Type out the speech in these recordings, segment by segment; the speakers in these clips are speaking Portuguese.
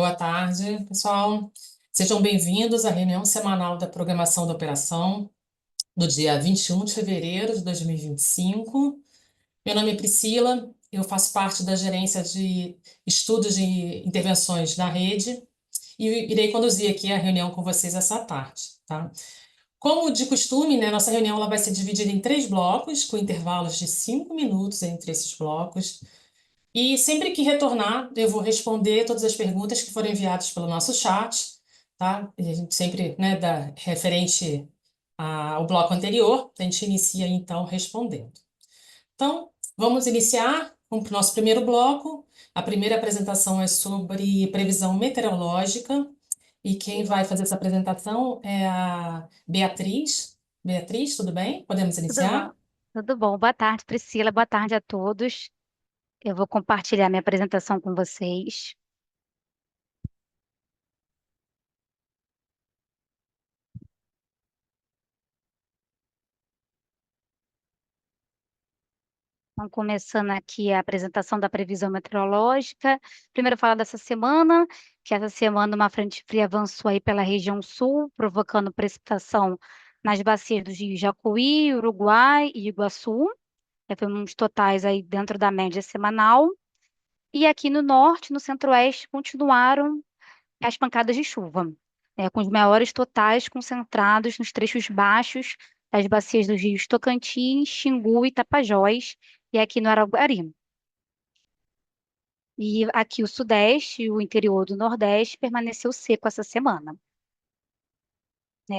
Boa tarde, pessoal. Sejam bem-vindos à reunião semanal da programação da operação do dia 21 de fevereiro de 2025. Meu nome é Priscila, eu faço parte da gerência de estudos de intervenções da rede e irei conduzir aqui a reunião com vocês essa tarde, tá? Como de costume, né, nossa reunião ela vai ser dividida em 3 blocos, com intervalos de 5 minutos entre esses blocos. E sempre que retornar, eu vou responder todas as perguntas que foram enviadas pelo nosso chat, tá? E a gente sempre, né, dá referente ao bloco anterior, a gente inicia então respondendo. Então, vamos iniciar com o nosso primeiro bloco. A primeira apresentação é sobre previsão meteorológica, e quem vai fazer essa apresentação é a Beatriz. Beatriz, tudo bem? Podemos Tudo bom? iniciar? Tudo bom. Boa tarde, Priscila. Boa tarde a todos. Eu vou compartilhar minha apresentação com vocês. Então, começando aqui a apresentação da previsão meteorológica. Primeiro, falar dessa semana, que essa semana uma frente fria avançou aí pela região sul, provocando precipitação nas bacias dos rios Jacuí, Uruguai e Iguaçu. Foi uns totais aí dentro da média semanal. E aqui no norte, no centro-oeste, continuaram as pancadas de chuva, com os maiores totais concentrados nos trechos baixos das bacias dos rios Tocantins, Xingu e Tapajós, e aqui no Araguari. E aqui o sudeste e o interior do nordeste permaneceu seco essa semana,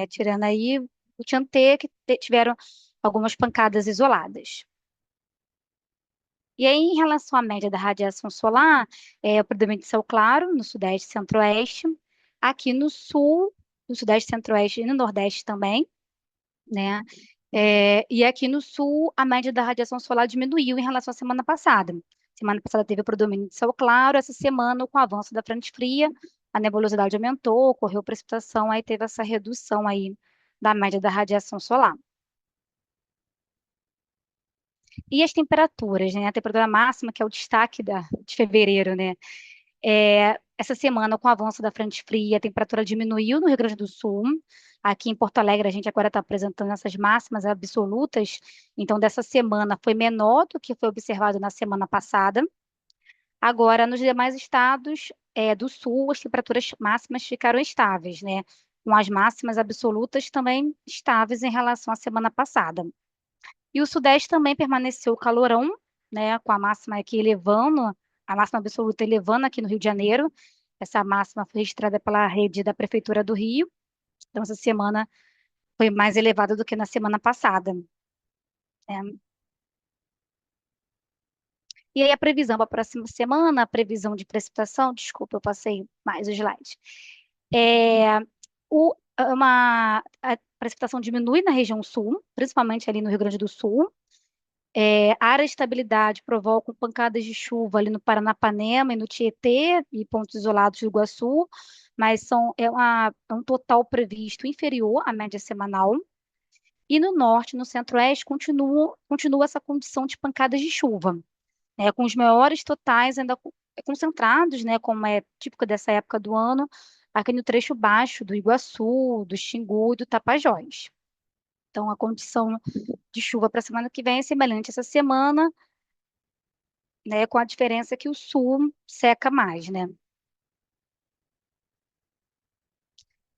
tirando aí o Tietê, que tiveram algumas pancadas isoladas. E aí, em relação à média da radiação solar, o predomínio de céu claro no sudeste e centro-oeste, aqui no sul, no sudeste, centro-oeste e no nordeste também, né? E aqui no sul, a média da radiação solar diminuiu em relação à semana passada. Semana passada teve o predomínio de céu claro, essa semana, com o avanço da frente fria, a nebulosidade aumentou, ocorreu precipitação, aí teve essa redução aí da média da radiação solar. E as temperaturas, né? A temperatura máxima, que é o destaque de fevereiro, né? Essa semana, com o avanço da frente fria, a temperatura diminuiu no Rio Grande do Sul. Aqui em Porto Alegre, a gente agora está apresentando essas máximas absolutas. Então, dessa semana foi menor do que foi observado na semana passada. Agora, nos demais estados do Sul, as temperaturas máximas ficaram estáveis, né? Com as máximas absolutas também estáveis em relação à semana passada. E o Sudeste também permaneceu calorão, né, com a máxima aqui elevando, a máxima absoluta elevando aqui no Rio de Janeiro. Essa máxima foi registrada pela rede da Prefeitura do Rio. Então, essa semana foi mais elevada do que na semana passada, né? E aí, a previsão para a próxima semana, a previsão de precipitação, desculpa, eu passei mais o slide. É, a precipitação diminui na região sul, principalmente ali no Rio Grande do Sul. Área de estabilidade provocam pancadas de chuva ali no Paranapanema e no Tietê e pontos isolados do Iguaçu, mas é um total previsto inferior à média semanal. E no norte, no centro-oeste, continua essa condição de pancadas de chuva, com os maiores totais ainda concentrados, né, como é típico dessa época do ano, aqui no trecho baixo do Iguaçu, do Xingu e do Tapajós. Então, a condição de chuva para a semana que vem é semelhante a essa semana, né, com a diferença que o sul seca mais, né?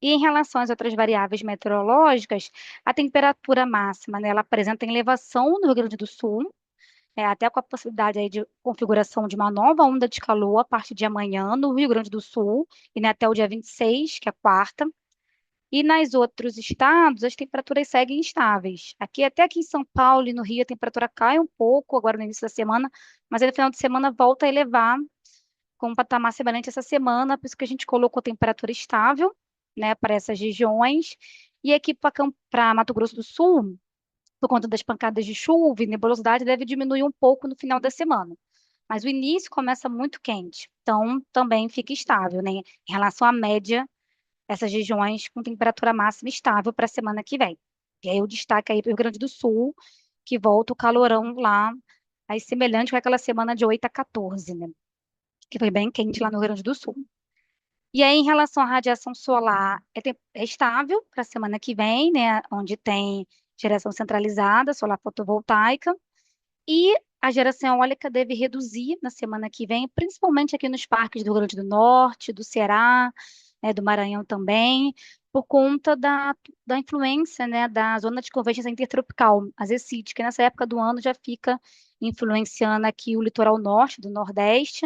E em relação às outras variáveis meteorológicas, a temperatura máxima, né, ela apresenta elevação no Rio Grande do Sul, até com a possibilidade aí de configuração de uma nova onda de calor a partir de amanhã no Rio Grande do Sul, e né, até o dia 26, que é a quarta. E nas outros estados, as temperaturas seguem estáveis. Até aqui em São Paulo e no Rio, a temperatura cai um pouco agora no início da semana, mas aí no final de semana volta a elevar com um patamar semelhante essa semana, por isso que a gente colocou temperatura estável, né, para essas regiões. E aqui para Mato Grosso do Sul, por conta das pancadas de chuva e nebulosidade, deve diminuir um pouco no final da semana. Mas o início começa muito quente, então também fica estável, né? Em relação à média, essas regiões com temperatura máxima estável para a semana que vem. E aí o destaque aí para o Rio Grande do Sul, que volta o calorão lá, aí semelhante com aquela semana de 8 a 14, né? Que foi bem quente lá no Rio Grande do Sul. E aí, em relação à radiação solar, é estável para a semana que vem, né? Onde tem geração centralizada, solar fotovoltaica. E a geração eólica deve reduzir na semana que vem, principalmente aqui nos parques do Rio Grande do Norte, do Ceará, né, do Maranhão também, por conta da influência, né, da zona de convergência intertropical, a ZECIT, que nessa época do ano já fica influenciando aqui o litoral norte, do Nordeste.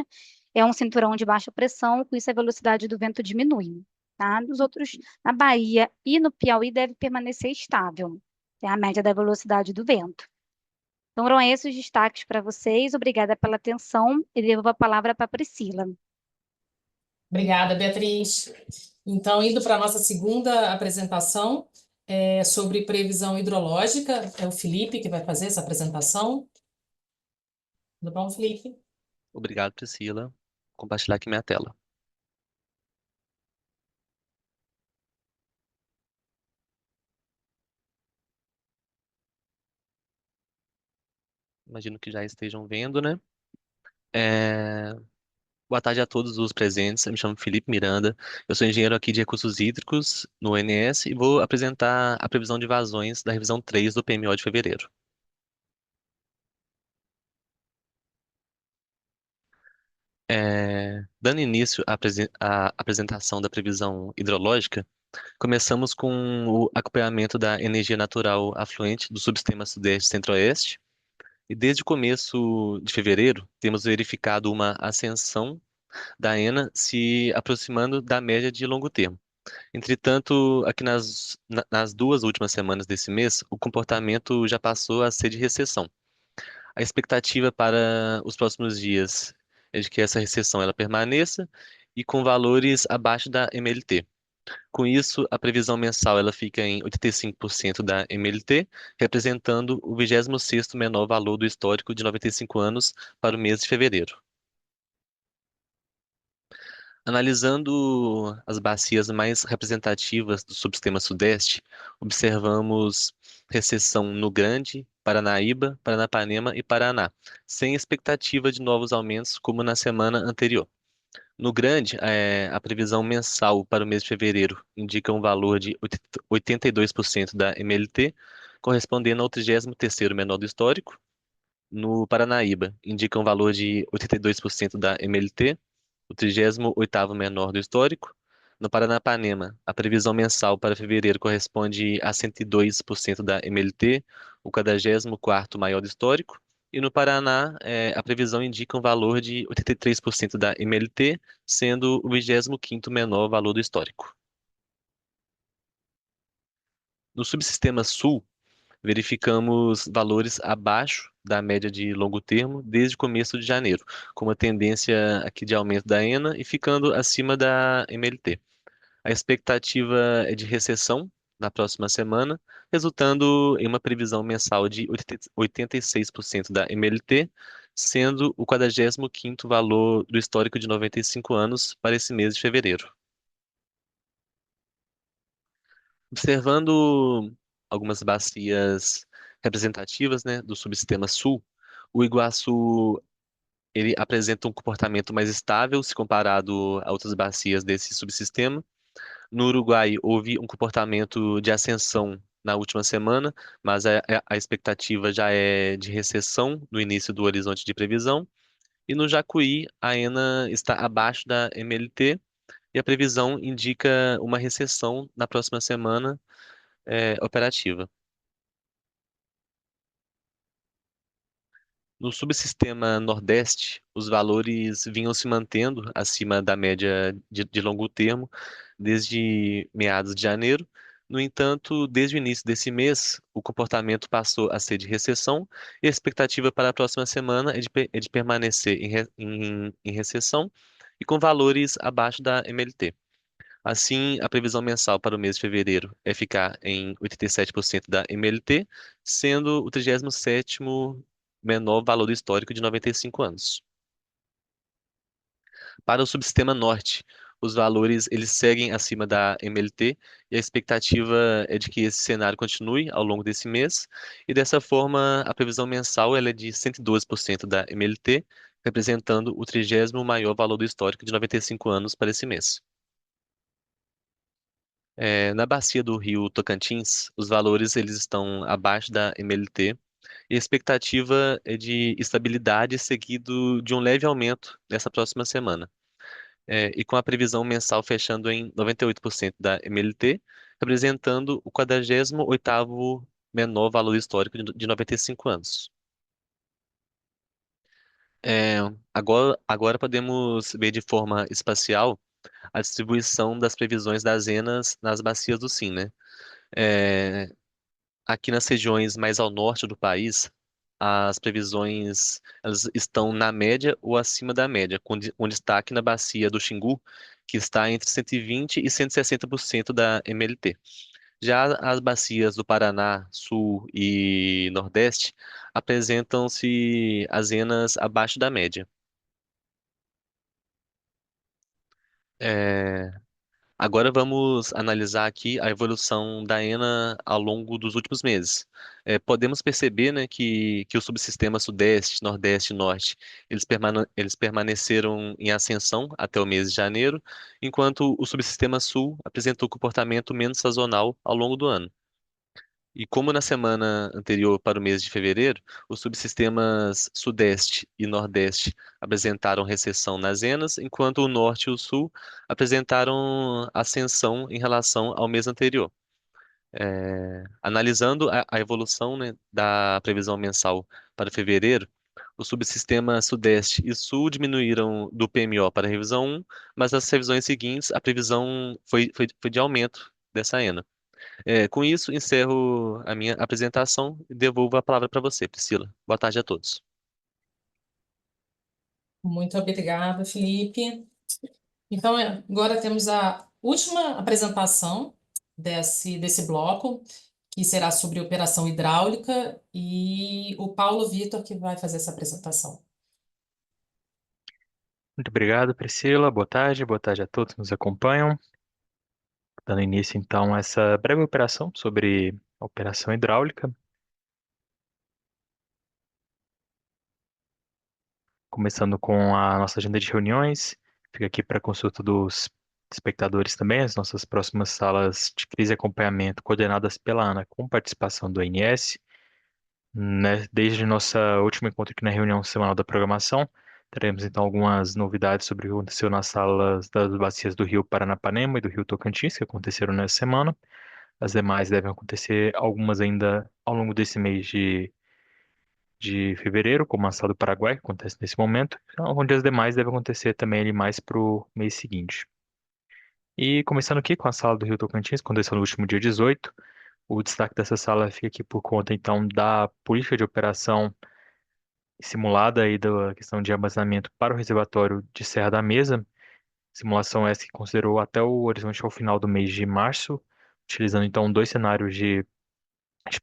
É um cinturão de baixa pressão, com isso a velocidade do vento diminui. Tá? Nos outros, na Bahia e no Piauí, deve permanecer estável, é a média da velocidade do vento. Então, foram esses os destaques para vocês. Obrigada pela atenção e devolvo a palavra para a Priscila. Obrigada, Beatriz. Então, indo para a nossa segunda apresentação, sobre previsão hidrológica, é o Felipe que vai fazer essa apresentação. Tudo bom, Felipe? Obrigado, Priscila. Vou compartilhar aqui minha tela. Imagino que já estejam vendo, né? É, Boa tarde a todos os presentes. Eu me chamo Felipe Miranda. Eu sou engenheiro aqui de recursos hídricos no ONS e vou apresentar a previsão de vazões da revisão 3 do PMO de fevereiro. Dando início à apresentação da previsão hidrológica, começamos com o acompanhamento da energia natural afluente do subsistema Sudeste e Centro-Oeste. E desde o começo de fevereiro, temos verificado uma ascensão da ENA se aproximando da média de longo termo. Entretanto, aqui nas duas últimas semanas desse mês, o comportamento já passou a ser de recessão. A expectativa para os próximos dias é de que essa recessão ela permaneça e com valores abaixo da MLT. Com isso, a previsão mensal ela fica em 85% da MLT, representando o 26º menor valor do histórico de 95 anos para o mês de fevereiro. Analisando as bacias mais representativas do subsistema Sudeste, observamos recessão no Grande, Paranaíba, Paranapanema e Paraná, sem expectativa de novos aumentos como na semana anterior. No Grande, a previsão mensal para o mês de fevereiro indica um valor de 82% da MLT, correspondendo ao 33º menor do histórico. No Paranaíba, indica um valor de 82% da MLT, o 38º menor do histórico. No Paranapanema, a previsão mensal para fevereiro corresponde a 102% da MLT, o 44º maior do histórico. E no Paraná, a previsão indica um valor de 83% da MLT, sendo o 25º menor valor do histórico. No subsistema Sul, verificamos valores abaixo da média de longo termo desde o começo de janeiro, com uma tendência aqui de aumento da ENA e ficando acima da MLT. A expectativa é de recessão na próxima semana, resultando em uma previsão mensal de 86% da MLT, sendo o 45º valor do histórico de 95 anos para esse mês de fevereiro. Observando algumas bacias representativas, né, do subsistema Sul, o Iguaçu ele apresenta um comportamento mais estável se comparado a outras bacias desse subsistema. No Uruguai, houve um comportamento de ascensão na última semana, mas a expectativa já é de recessão no início do horizonte de previsão. E no Jacuí, a ENA está abaixo da MLT e a previsão indica uma recessão na próxima semana operativa. No subsistema Nordeste, os valores vinham se mantendo acima da média de longo termo desde meados de janeiro. No entanto, desde o início desse mês, o comportamento passou a ser de recessão e a expectativa para a próxima semana é de permanecer em recessão e com valores abaixo da MLT. Assim, a previsão mensal para o mês de fevereiro é ficar em 87% da MLT, sendo o 37º menor valor histórico de 95 anos. Para o subsistema norte, os valores eles seguem acima da MLT e a expectativa é de que esse cenário continue ao longo desse mês. E dessa forma, a previsão mensal ela é de 112% da MLT, representando o 30º maior valor do histórico de 95 anos para esse mês. Na bacia do rio Tocantins, os valores eles estão abaixo da MLT e a expectativa é de estabilidade seguido de um leve aumento nessa próxima semana. E com a previsão mensal fechando em 98% da MLT, representando o 48º menor valor histórico de 95 anos. É, agora podemos ver de forma espacial a distribuição das previsões das ENAs nas bacias do Sim, né? É, Aqui nas regiões mais ao norte do país, as previsões elas estão na média ou acima da média, com destaque na bacia do Xingu, que está entre 120 e 160% da MLT. Já as bacias do Paraná, Sul e Nordeste apresentam-se as ENAs abaixo da média. É, Agora vamos analisar aqui a evolução da ENA ao longo dos últimos meses. Podemos perceber, né, que o subsistema Sudeste, Nordeste e Norte, eles permaneceram em ascensão até o mês de janeiro, enquanto o subsistema Sul apresentou comportamento menos sazonal ao longo do ano. E como na semana anterior para o mês de fevereiro, os subsistemas Sudeste e Nordeste apresentaram recessão nas ENAs, enquanto o Norte e o Sul apresentaram ascensão em relação ao mês anterior. Analisando a evolução, né, da previsão mensal para fevereiro, os subsistemas Sudeste e Sul diminuíram do PMO para a revisão 1, mas nas revisões seguintes a previsão foi de aumento dessa ENA. Com isso, encerro a minha apresentação e devolvo a palavra para você, Priscila. Boa tarde a todos. Muito obrigada, Felipe. Então, agora temos a última apresentação desse bloco, que será sobre operação hidráulica, e o Paulo Vitor que vai fazer essa apresentação. Muito obrigado, Priscila. Boa tarde a todos que nos acompanham. Dando início, então, a essa breve operação sobre a operação hidráulica. Começando com a nossa agenda de reuniões. Fica aqui para consulta dos espectadores também, as nossas próximas salas de crise e acompanhamento coordenadas pela ANA, com participação do ANS. Né? Desde nossa última encontro aqui na reunião semanal da programação, teremos então algumas novidades sobre o que aconteceu nas salas das bacias do Rio Paranapanema e do Rio Tocantins, que aconteceram nessa semana. As demais devem acontecer, algumas ainda ao longo desse mês de fevereiro, como a sala do Paraguai, que acontece nesse momento, onde as demais devem acontecer também ali mais para o mês seguinte. E começando aqui com a sala do Rio Tocantins, que aconteceu no último dia 18, o destaque dessa sala fica aqui por conta, então, da política de operação simulada aí da questão de armazenamento para o reservatório de Serra da Mesa. Simulação essa que considerou até o horizonte ao final do mês de março, utilizando, então, dois cenários de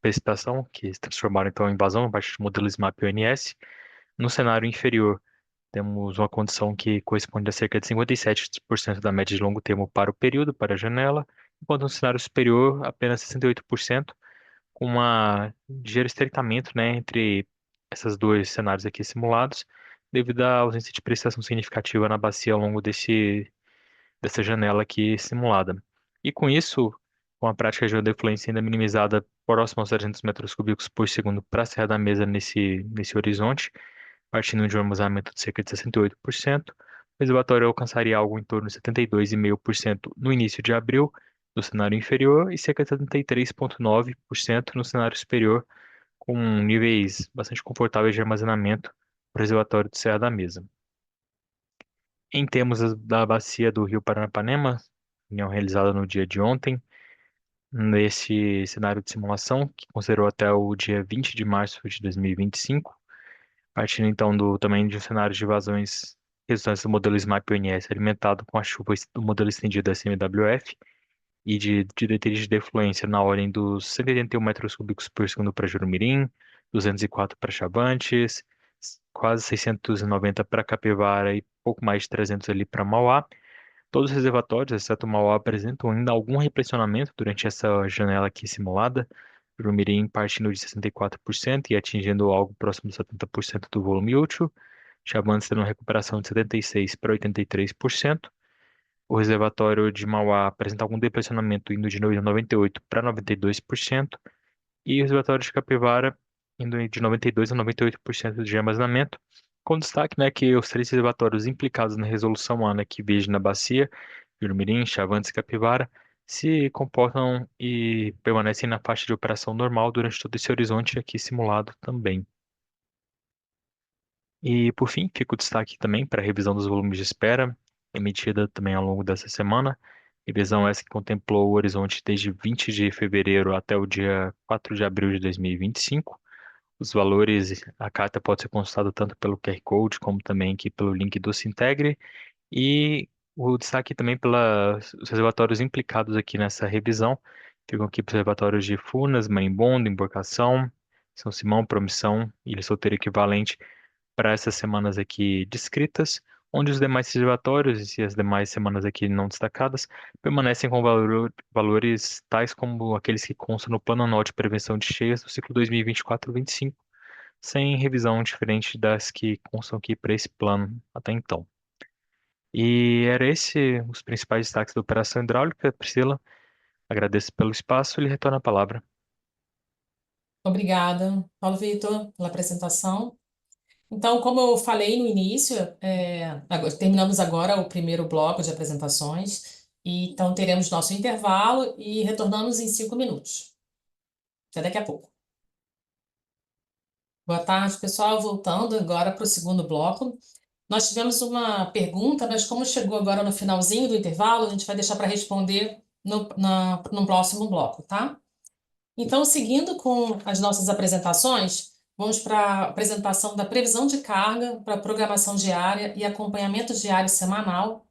precipitação, que se transformaram, então, em vazão a partir do modelo SMAP ONS. No cenário inferior, temos uma condição que corresponde a cerca de 57% da média de longo termo para o período, para a janela, enquanto no cenário superior, apenas 68%, com um ligeiro estreitamento, né, entre esses dois cenários aqui simulados, devido à ausência de prestação significativa na bacia ao longo dessa janela aqui simulada. E com isso, com a prática de geodefluência ainda minimizada próximo aos 300 metros cúbicos por segundo para a Serra da Mesa nesse horizonte, partindo de um armazenamento de cerca de 68%, o reservatório alcançaria algo em torno de 72,5% no início de abril, no cenário inferior, e cerca de 73,9% no cenário superior, com níveis bastante confortáveis de armazenamento para o reservatório de Serra da Mesa. Em termos da bacia do Rio Paranapanema, reunião realizada no dia de ontem, nesse cenário de simulação, que considerou até o dia 20 de março de 2025, partindo então também de um cenário de vazões resultantes do modelo SMAP ONS alimentado com a chuva do modelo estendido SMWF e de diretrizes de defluência na ordem dos 181 metros cúbicos por segundo para Jurumirim, 204 para Chavantes, quase 690 para Capivara e pouco mais de 300 ali para Mauá. Todos os reservatórios, exceto Mauá, apresentam ainda algum repressionamento durante essa janela aqui simulada. Jurumirim partindo de 64% e atingindo algo próximo de 70% do volume útil. Chavantes tendo uma recuperação de 76% para 83%. O reservatório de Mauá apresenta algum depressionamento indo de 98 para 92%, e o reservatório de Capivara indo de 92 a 98% de armazenamento, com destaque, né, que os três reservatórios implicados na resolução ANA que vejo na bacia, Jurumirim, Chavantes e Capivara, se comportam e permanecem na faixa de operação normal durante todo esse horizonte aqui simulado também. E, por fim, fica o destaque também para a revisão dos volumes de espera, emitida também ao longo dessa semana. Revisão essa que contemplou o horizonte desde 20 de fevereiro até o dia 4 de abril de 2025. Os valores, a carta pode ser consultada tanto pelo QR Code como também aqui pelo link do Sintegre. E o destaque também pelos reservatórios implicados aqui nessa revisão. Ficam aqui os reservatórios de Furnas, Marimbondo, Embarcação, São Simão, Promissão, Ilha Solteira Equivalente para essas semanas aqui descritas, onde os demais reservatórios e as demais semanas aqui não destacadas permanecem com valores tais como aqueles que constam no Plano Anual de Prevenção de Cheias do ciclo 2024-25, sem revisão diferente das que constam aqui para esse plano até então. E era esse os principais destaques da operação hidráulica. Priscila, agradeço pelo espaço e lhe retorno a palavra. Obrigada, Paulo Vitor, pela apresentação. Então, como eu falei no início, terminamos agora o primeiro bloco de apresentações, e então teremos nosso intervalo e retornamos em 5 minutos. Até daqui a pouco. Boa tarde, pessoal. Voltando agora para o segundo bloco. Nós tivemos uma pergunta, mas como chegou agora no finalzinho do intervalo, a gente vai deixar para responder no próximo bloco, tá? Então, seguindo com as nossas apresentações, vamos para a apresentação da previsão de carga para programação diária e acompanhamento diário e semanal.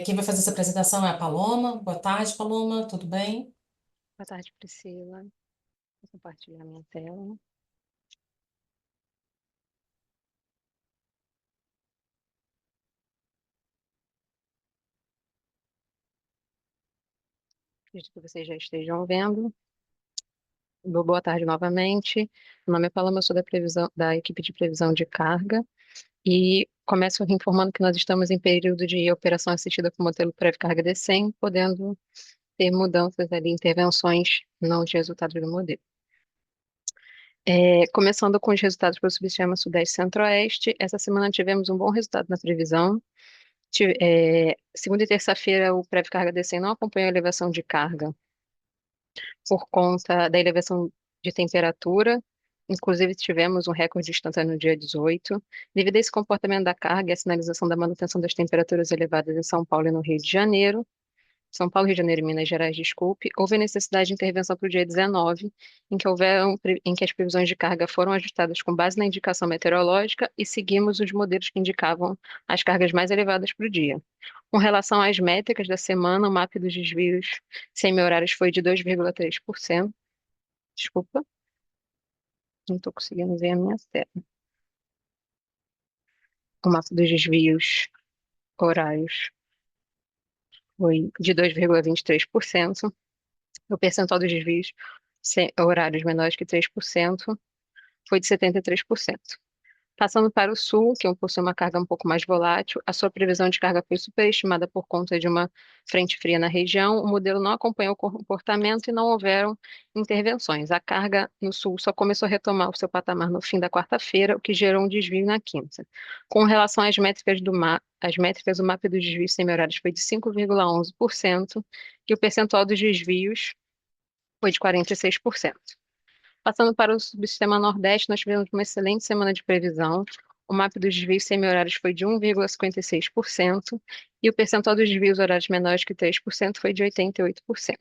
Quem vai fazer essa apresentação é a Paloma. Boa tarde, Paloma, tudo bem? Boa tarde, Priscila. Vou compartilhar minha tela. Acredito que vocês já estejam vendo. Boa tarde novamente. Meu nome é Paloma, eu sou da equipe de previsão de carga e começo informando que nós estamos em período de operação assistida com o modelo pré-carga D100, podendo ter mudanças ali, intervenções nos resultados do modelo. Começando com os resultados para o subsistema Sudeste Centro-Oeste, essa semana tivemos um bom resultado na previsão. Segunda e terça-feira, o pré-carga D100 não acompanhou a elevação de carga por conta da elevação de temperatura. Inclusive, tivemos um recorde instantâneo no dia 18. Devido a esse comportamento da carga e a sinalização da manutenção das temperaturas elevadas em São Paulo e no Rio de Janeiro, São Paulo, Rio de Janeiro e Minas Gerais, desculpe, houve necessidade de intervenção para o dia 19, em que as previsões de carga foram ajustadas com base na indicação meteorológica e seguimos os modelos que indicavam as cargas mais elevadas para o dia. Com relação às métricas da semana, o MAP dos desvios semi-horários foi de 2,3%. Desculpa, não estou conseguindo ver a minha tela. O MAP dos desvios horários foi de 2,23%. O percentual dos desvios horários menores que 3% foi de 73%. Passando para o sul, que possui uma carga um pouco mais volátil, a sua previsão de carga foi superestimada por conta de uma frente fria na região. O modelo não acompanhou o comportamento e não houveram intervenções. A carga no sul só começou a retomar o seu patamar no fim da quarta-feira, o que gerou um desvio na quinta. Com relação às métricas o MAP dos desvios semi-horários foi de 5,11% e o percentual dos desvios foi de 46%. Passando para o subsistema Nordeste, nós tivemos uma excelente semana de previsão. O MAP dos desvios semi-horários foi de 1,56% e o percentual dos desvios horários menores que 3% foi de 88%.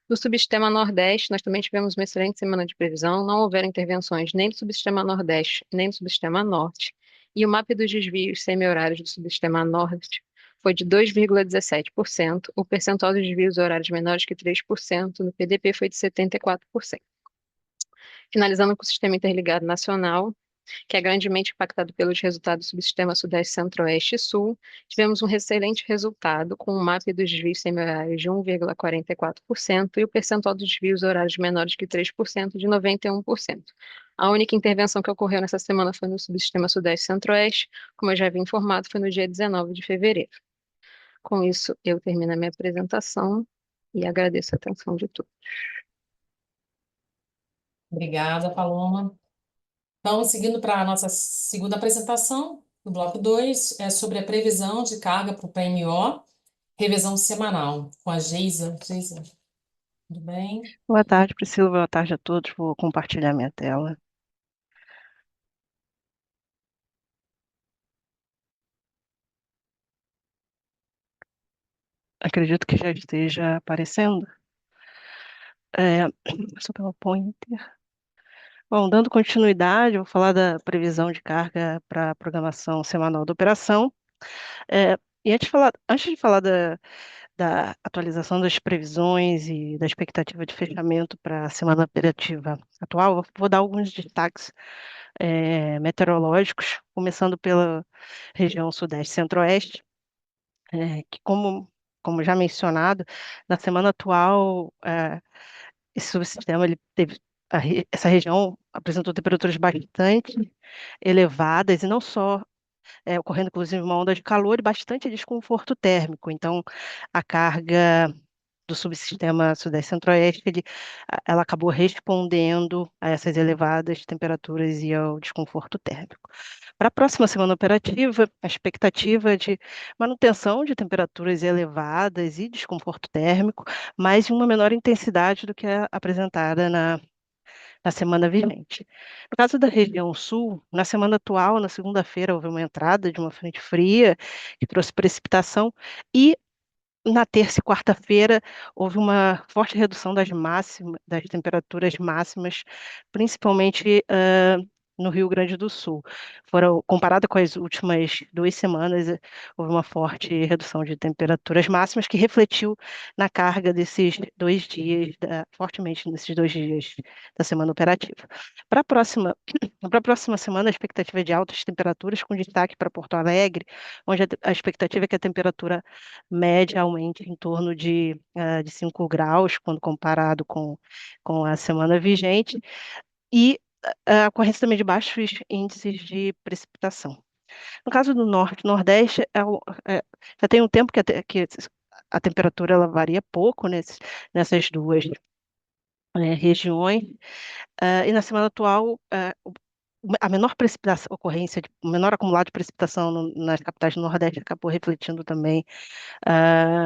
No subsistema Nordeste, nós também tivemos uma excelente semana de previsão. Não houveram intervenções nem no subsistema Nordeste, nem no subsistema Norte. E o MAP dos desvios semi-horários do subsistema Norte foi de 2,17%. O percentual dos desvios horários menores que 3% no PDP foi de 74%. Finalizando com o Sistema Interligado Nacional, que é grandemente impactado pelos resultados do subsistema Sudeste, Centro-Oeste e Sul, tivemos um excelente resultado com o MAP dos desvios semi-horários de 1,44% e o percentual dos desvios horários menores que 3% de 91%. A única intervenção que ocorreu nessa semana foi no subsistema Sudeste, Centro-Oeste, como eu já havia informado, foi no dia 19 de fevereiro. Com isso, eu termino a minha apresentação e agradeço a atenção de todos. Obrigada, Paloma. Então, seguindo para a nossa segunda apresentação, o bloco 2 é sobre a previsão de carga para o PMO, revisão semanal, com a Geisa. Geisa, tudo bem? Boa tarde, Priscila. Boa tarde a todos. Vou compartilhar minha tela. Acredito que já esteja aparecendo. Só pelo pointer. Bom, dando continuidade, eu vou falar da previsão de carga para a programação semanal da operação. E antes de falar da atualização das previsões e da expectativa de fechamento para a semana operativa atual, eu vou dar alguns destaques meteorológicos, começando pela região Sudeste e Centro-Oeste, que como já mencionado, na semana atual, esse subsistema ele teve essa região apresentou temperaturas bastante elevadas e não só ocorrendo inclusive uma onda de calor e bastante desconforto térmico. Então, a carga do subsistema Sudeste Centro-Oeste, ela acabou respondendo a essas elevadas temperaturas e ao desconforto térmico. Para a próxima semana operativa, a expectativa é de manutenção de temperaturas elevadas e desconforto térmico, mas em uma menor intensidade do que a apresentada na semana vigente. No caso da região sul, na semana atual, na segunda-feira, houve uma entrada de uma frente fria que trouxe precipitação e na terça e quarta-feira houve uma forte redução das temperaturas máximas, principalmente no Rio Grande do Sul. Comparada com as últimas 2 semanas, houve uma forte redução de temperaturas máximas que refletiu na carga desses 2 dias, fortemente nesses 2 dias da semana operativa. Para a próxima semana, a expectativa é de altas temperaturas, com destaque para Porto Alegre, onde a expectativa é que a temperatura média aumente em torno de 5 graus, quando comparado com a semana vigente, e a ocorrência também de baixos índices de precipitação. No caso do Norte e Nordeste, já tem um tempo que a temperatura ela varia pouco nessas duas regiões, e na semana atual, a menor precipitação, o menor acumulado de precipitação nas capitais do Nordeste acabou refletindo também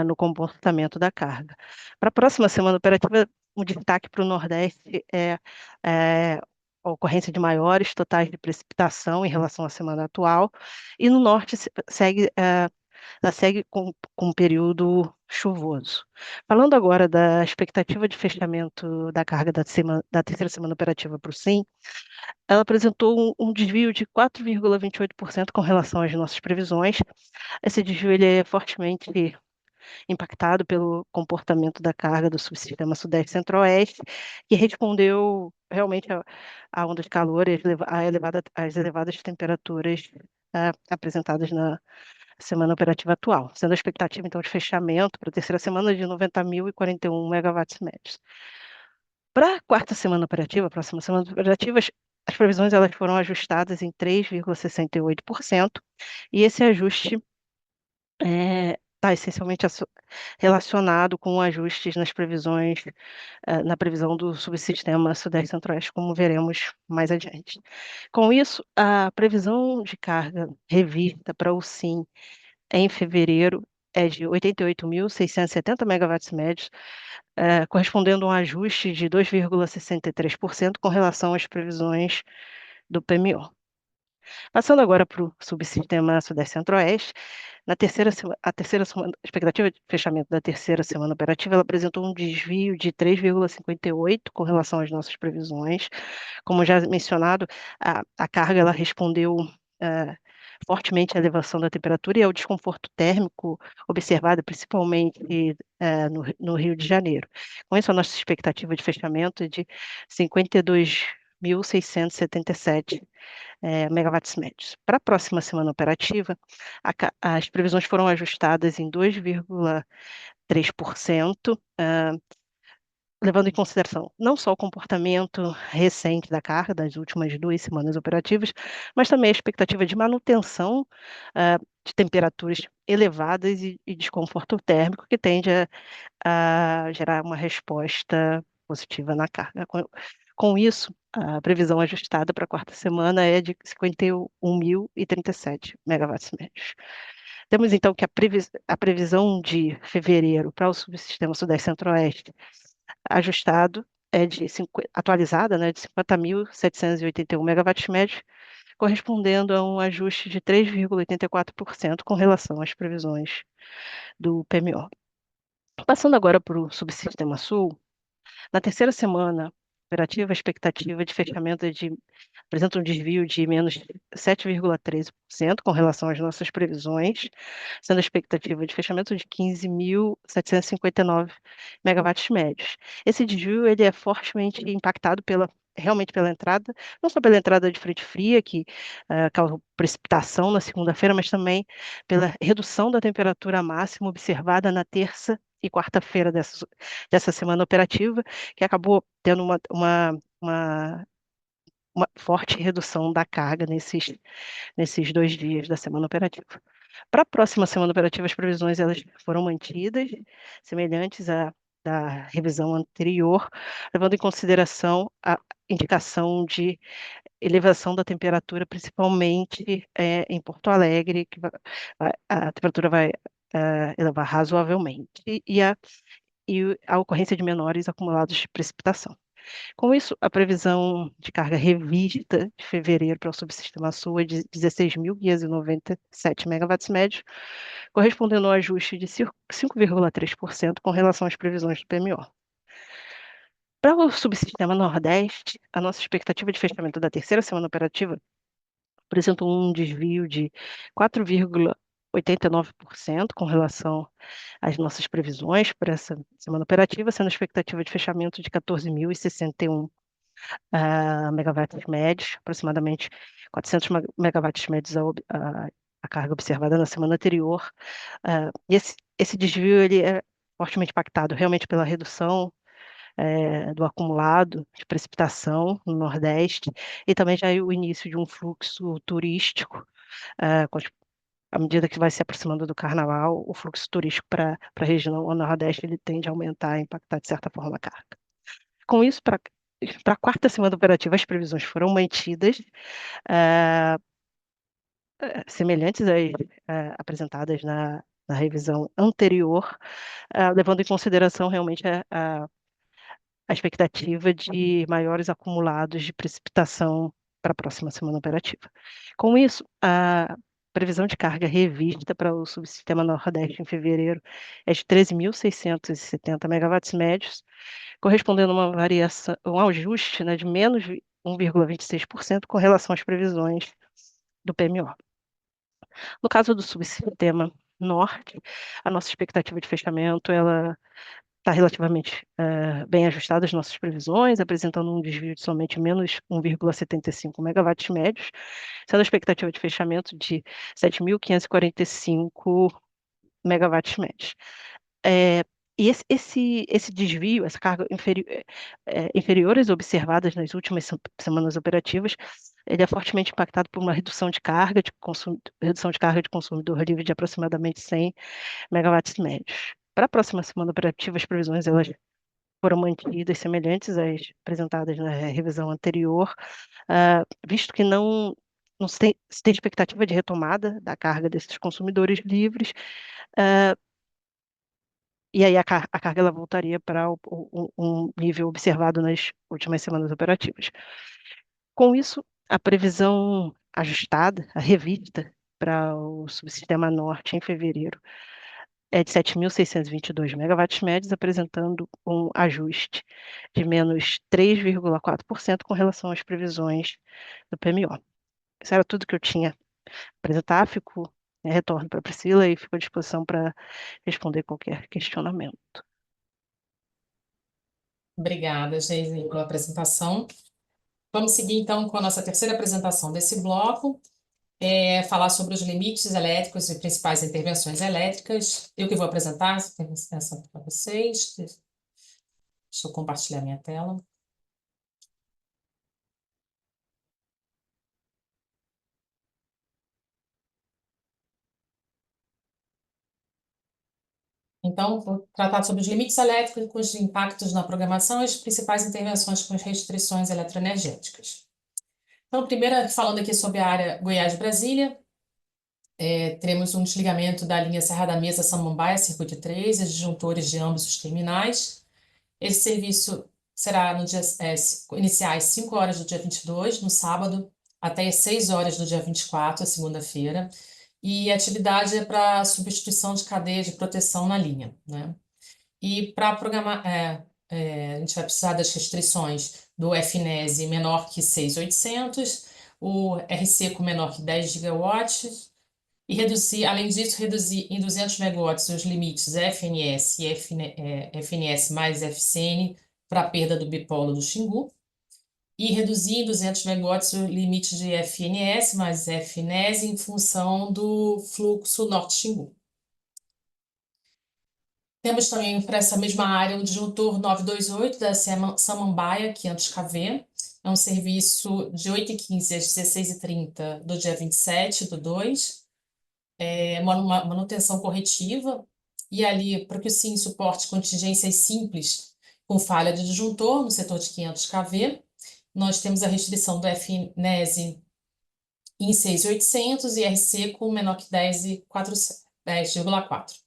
no comportamento da carga. Para a próxima semana operativa, um destaque para o Nordeste é a ocorrência de maiores totais de precipitação em relação à semana atual, e no Norte ela segue com um período chuvoso. Falando agora da expectativa de fechamento da carga da terceira semana operativa para o SIM, ela apresentou um desvio de 4,28% com relação às nossas previsões. Esse desvio ele é fortemente impactado pelo comportamento da carga do subsistema Sudeste e Centro-Oeste, que respondeu realmente à onda de calor e às elevadas temperaturas apresentadas na semana operativa atual, sendo a expectativa, então, de fechamento para a terceira semana de 90.041 megawatts médios. Para a quarta semana operativa, próxima semana operativa, as previsões elas foram ajustadas em 3,68%, e esse ajuste está essencialmente relacionado com ajustes nas previsões, na previsão do subsistema Sudeste e Centro-Oeste, como veremos mais adiante. Com isso, a previsão de carga revista para o SIM em fevereiro é de 88.670 megawatts médios, correspondendo a um ajuste de 2,63% com relação às previsões do PMO. Passando agora para o subsistema Sudeste Centro-Oeste, a expectativa de fechamento da terceira semana operativa, ela apresentou um desvio de 3,58 com relação às nossas previsões. Como já mencionado, a carga ela respondeu fortemente à elevação da temperatura e ao desconforto térmico observado principalmente no Rio de Janeiro. Com isso, a nossa expectativa de fechamento é de 52.677 megawatts médios. Para a próxima semana operativa, as previsões foram ajustadas em 2,3%, levando em consideração não só o comportamento recente da carga das últimas 2 semanas operativas, mas também a expectativa de manutenção de temperaturas elevadas e desconforto térmico, que tende a gerar uma resposta positiva na carga. Com isso, a previsão ajustada para a quarta semana é de 51.037 megawatts médios. Temos então que a previsão de fevereiro para o subsistema Sudeste Centro-Oeste ajustado atualizada, né, de 50.781 megawatts médios, correspondendo a um ajuste de 3,84% com relação às previsões do PMO. Passando agora para o subsistema Sul, na terceira semana operativa, a expectativa de fechamento apresenta um desvio de menos 7,13% com relação às nossas previsões, sendo a expectativa de fechamento de 15.759 megawatts médios. Esse desvio ele é fortemente impactado realmente pela entrada, não só pela entrada de frente fria, que causou precipitação na segunda-feira, mas também pela redução da temperatura máxima observada na terça e quarta-feira dessa semana operativa, que acabou tendo uma forte redução da carga nesses 2 dias da semana operativa. Para a próxima semana operativa, as previsões elas foram mantidas, semelhantes à da revisão anterior, levando em consideração a indicação de elevação da temperatura, principalmente em Porto Alegre, que a temperatura vai elevar razoavelmente, e a ocorrência de menores acumulados de precipitação. Com isso, a previsão de carga revista de fevereiro para o subsistema Sul é de 16.597 megawatts médios, correspondendo a um ajuste de 5,3% com relação às previsões do PMO. Para o subsistema Nordeste, a nossa expectativa de fechamento da terceira semana operativa apresenta um desvio de 4,89% com relação às nossas previsões para essa semana operativa, sendo a expectativa de fechamento de 14.061 megawatts médios, aproximadamente 400 megawatts médios a carga observada na semana anterior. E esse desvio ele é fortemente impactado realmente pela redução do acumulado de precipitação no Nordeste e também já o início de um fluxo turístico, à medida que vai se aproximando do Carnaval, o fluxo turístico para a região Nordeste ele tende a aumentar e impactar de certa forma a carga. Com isso, para a quarta semana operativa, as previsões foram mantidas, semelhantes às apresentadas na revisão anterior, levando em consideração realmente a expectativa de maiores acumulados de precipitação para a próxima semana operativa. Com isso, a previsão de carga revista para o subsistema Nordeste em fevereiro é de 13.670 megawatts médios, correspondendo a uma variação, um ajuste, né, de menos 1,26% com relação às previsões do PMO. No caso do subsistema Norte, a nossa expectativa de fechamento ela está relativamente bem ajustada às nossas previsões, apresentando um desvio de somente menos 1,75 megawatts médios, sendo a expectativa de fechamento de 7.545 megawatts médios. E esse desvio, essa carga inferiores observadas nas últimas semanas operativas, ele é fortemente impactado por uma redução de carga de consumidor livre de aproximadamente 100 megawatts médios. Para a próxima semana operativa, as previsões elas foram mantidas semelhantes às apresentadas na revisão anterior, visto que não se tem expectativa de retomada da carga desses consumidores livres, e aí a carga ela voltaria para um nível observado nas últimas semanas operativas. Com isso, a previsão ajustada, a revista para o subsistema Norte em fevereiro é de 7.622 megawatts médios, apresentando um ajuste de menos 3,4% com relação às previsões do PMO. Isso era tudo que eu tinha a apresentar. Retorno para a Priscila e fico à disposição para responder qualquer questionamento. Obrigada, Geise, pela apresentação. Vamos seguir, então, com a nossa terceira apresentação desse bloco, falar sobre os limites elétricos e principais intervenções elétricas. Eu que vou apresentar essa para vocês. Deixa eu compartilhar minha tela. Então, vou tratar sobre os limites elétricos de impactos na programação e as principais intervenções com as restrições eletroenergéticas. Então, primeiro, falando aqui sobre a área Goiás-Brasília, teremos um desligamento da linha Serra da Mesa Samambaia, circuito 3, e disjuntores de ambos os terminais. Esse serviço será no dia, iniciar às 5 horas do dia 22, no sábado, até às 6 horas do dia 24, segunda-feira. E a atividade é para substituição de cadeia de proteção na linha, né? E para programar, a gente vai precisar das restrições do FNES menor que 6.800, o RC com menor que 10 gigawatts, e reduzir, além disso, reduzir em 200 megawatts os limites FNS e FNS mais FCN para a perda do bipolo do Xingu, e reduzir em 200 megawatts o limite de FNS mais FNES em função do fluxo norte-Xingu. Temos também para essa mesma área o disjuntor 928 da Samambaia, 500 kV. É um serviço de 8h15 às 16h30 do dia 27/2. Uma manutenção corretiva. E ali, para que o SIM suporte contingências simples com falha de disjuntor no setor de 500 kV, nós temos a restrição do FNES em 6.800 e RC com menor que 10,4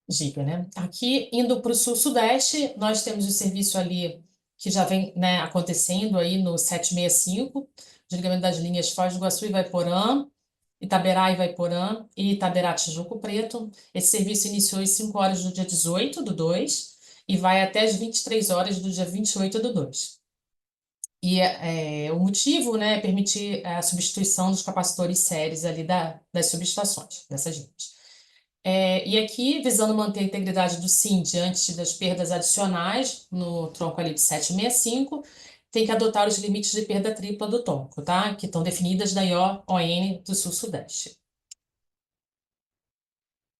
giga, né? Aqui, indo para o sul-sudeste, nós temos o serviço ali que já vem, né, acontecendo aí no 765, desligamento das linhas Foz do Iguaçu e Ivaiporã, Itaberá e Ivaiporã e Itaberá Tijuco Preto. Esse serviço iniciou às 5 horas do dia 18/2 e vai até as 23 horas do dia 28/2. E o motivo, né, é permitir a substituição dos capacitores séries ali das subestações, dessas linhas. E aqui, visando manter a integridade do SIM diante das perdas adicionais no tronco ali de 765, tem que adotar os limites de perda tripla do tronco, tá? Que estão definidas na IO-ON do Sul-Sudeste.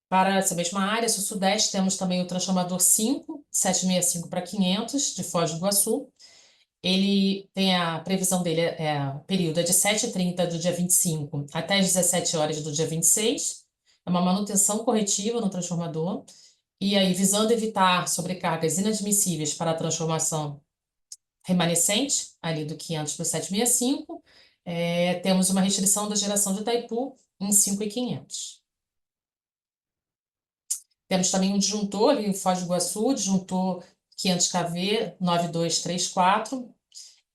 Para essa mesma área, Sul-Sudeste, temos também o transformador 5, 765 para 500, de Foz do Iguaçu. Ele tem a previsão dele, período é de 7h30 do dia 25 até as 17 horas do dia 26. É uma manutenção corretiva no transformador. E aí, visando evitar sobrecargas inadmissíveis para a transformação remanescente, ali do 500 para o 765, temos uma restrição da geração de Itaipu em 5.500. Temos também um disjuntor ali em Foz do Iguaçu, disjuntor 500 kV 9234.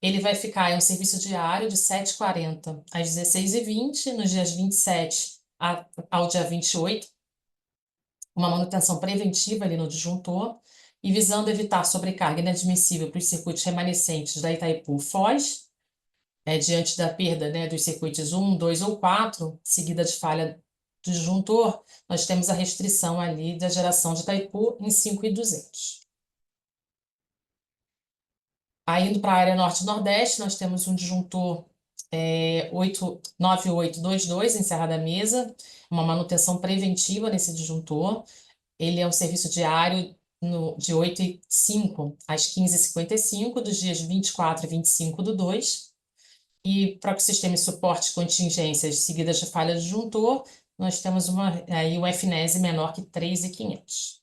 Ele vai ficar em um serviço diário de 7h40 às 16h20, nos dias 27 ao dia 28, uma manutenção preventiva ali no disjuntor, e visando evitar sobrecarga inadmissível para os circuitos remanescentes da Itaipu Foz, diante da perda, né, dos circuitos 1, 2 ou 4, seguida de falha do disjuntor, nós temos a restrição ali da geração de Itaipu em 5.200. Aí, indo para a área norte e nordeste, nós temos um disjuntor 9822 em Serra da Mesa, uma manutenção preventiva nesse disjuntor. Ele é um serviço diário de 8h05 às 15h55, dos dias 24 e 25/2. E para que o sistema suporte contingências seguidas de falha de disjuntor, nós temos aí um FNES menor que 3.500.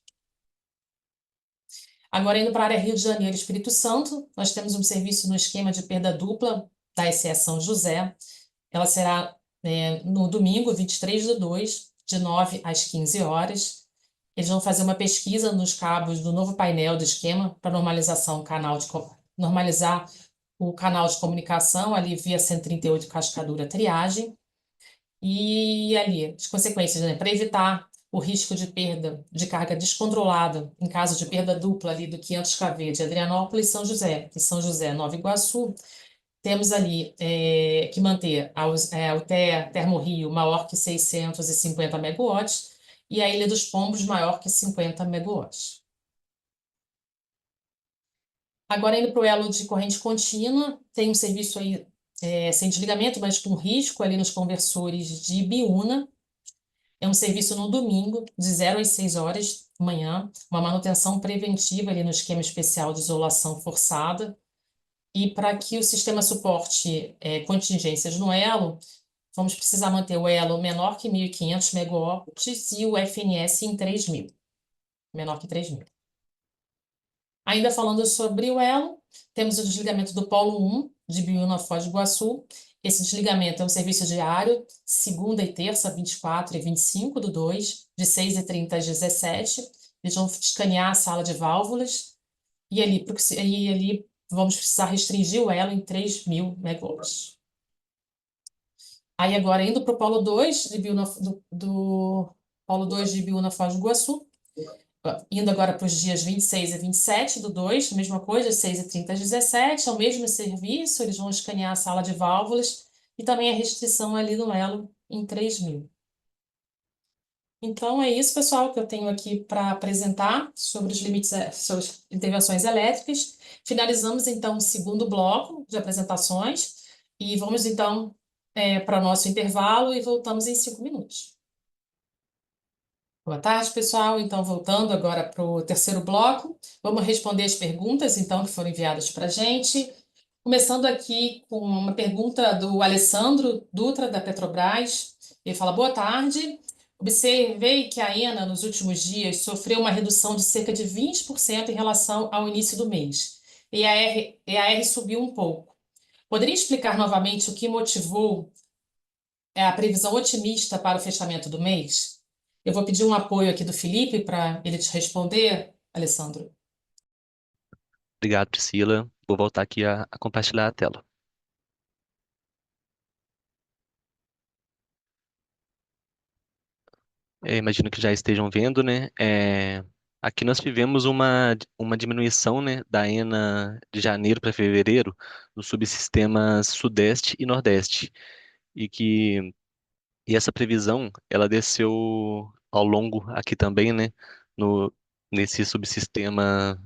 Agora, indo para a área Rio de Janeiro e Espírito Santo, nós temos um serviço no esquema de perda dupla da SE São José. Ela será no domingo, 23/2, de 9 às 15 horas. Eles vão fazer uma pesquisa nos cabos do novo painel do esquema para normalizar o canal de comunicação ali via 138 Cascadura Triagem. E ali, as consequências, né, para evitar o risco de perda de carga descontrolada em caso de perda dupla ali do 500 kV de Adrianópolis e São José Nova Iguaçu, temos ali que manter o Termorrio maior que 650 megawatts e a Ilha dos Pombos maior que 50 megawatts. Agora, indo para o elo de corrente contínua, tem um serviço aí sem desligamento, mas com risco ali nos conversores de Ibiúna. É um serviço no domingo, de 0 às 6 horas da manhã, uma manutenção preventiva ali no esquema especial de isolação forçada. E para que o sistema suporte contingências no elo, vamos precisar manter o elo menor que 1.500 megawatts e o FNS em 3.000, menor que 3.000. Ainda falando sobre o elo, temos o desligamento do polo 1 de Biúna, Foz do Iguaçu. Esse desligamento é um serviço diário, segunda e terça, 24 e 25 do 2, de 6h30 às 17. Eles vão escanear a sala de válvulas e ali vamos precisar restringir o elo em 3.000 megawatts. Aí agora, indo para o polo 2 de Biúna, do polo 2 de Biúna, Foz do Iguaçu, indo agora para os dias 26 e 27 do 2, mesma coisa, 6h30 às 17, é o mesmo serviço, eles vão escanear a sala de válvulas e também a restrição ali no elo em 3.000. Então é isso, pessoal, que eu tenho aqui para apresentar sobre os limites, sobre as intervenções elétricas. Finalizamos então o segundo bloco de apresentações e vamos então para o nosso intervalo e voltamos em 5 minutos. Boa tarde, pessoal. Então, voltando agora para o terceiro bloco, vamos responder as perguntas, então, que foram enviadas para a gente. Começando aqui com uma pergunta do Alessandro Dutra, da Petrobras. Ele fala, boa tarde. Observei que a ENA, nos últimos dias, sofreu uma redução de cerca de 20% em relação ao início do mês. E a EAR subiu um pouco. Poderia explicar novamente o que motivou a previsão otimista para o fechamento do mês? Eu vou pedir um apoio aqui do Felipe para ele te responder, Alessandro. Obrigado, Priscila. Vou voltar aqui a compartilhar a tela. Imagino que já estejam vendo, né? Aqui nós tivemos uma diminuição, né, da ENA de janeiro para fevereiro nos subsistemas Sudeste e Nordeste. E essa previsão, ela desceu ao longo aqui também, né, nesse subsistema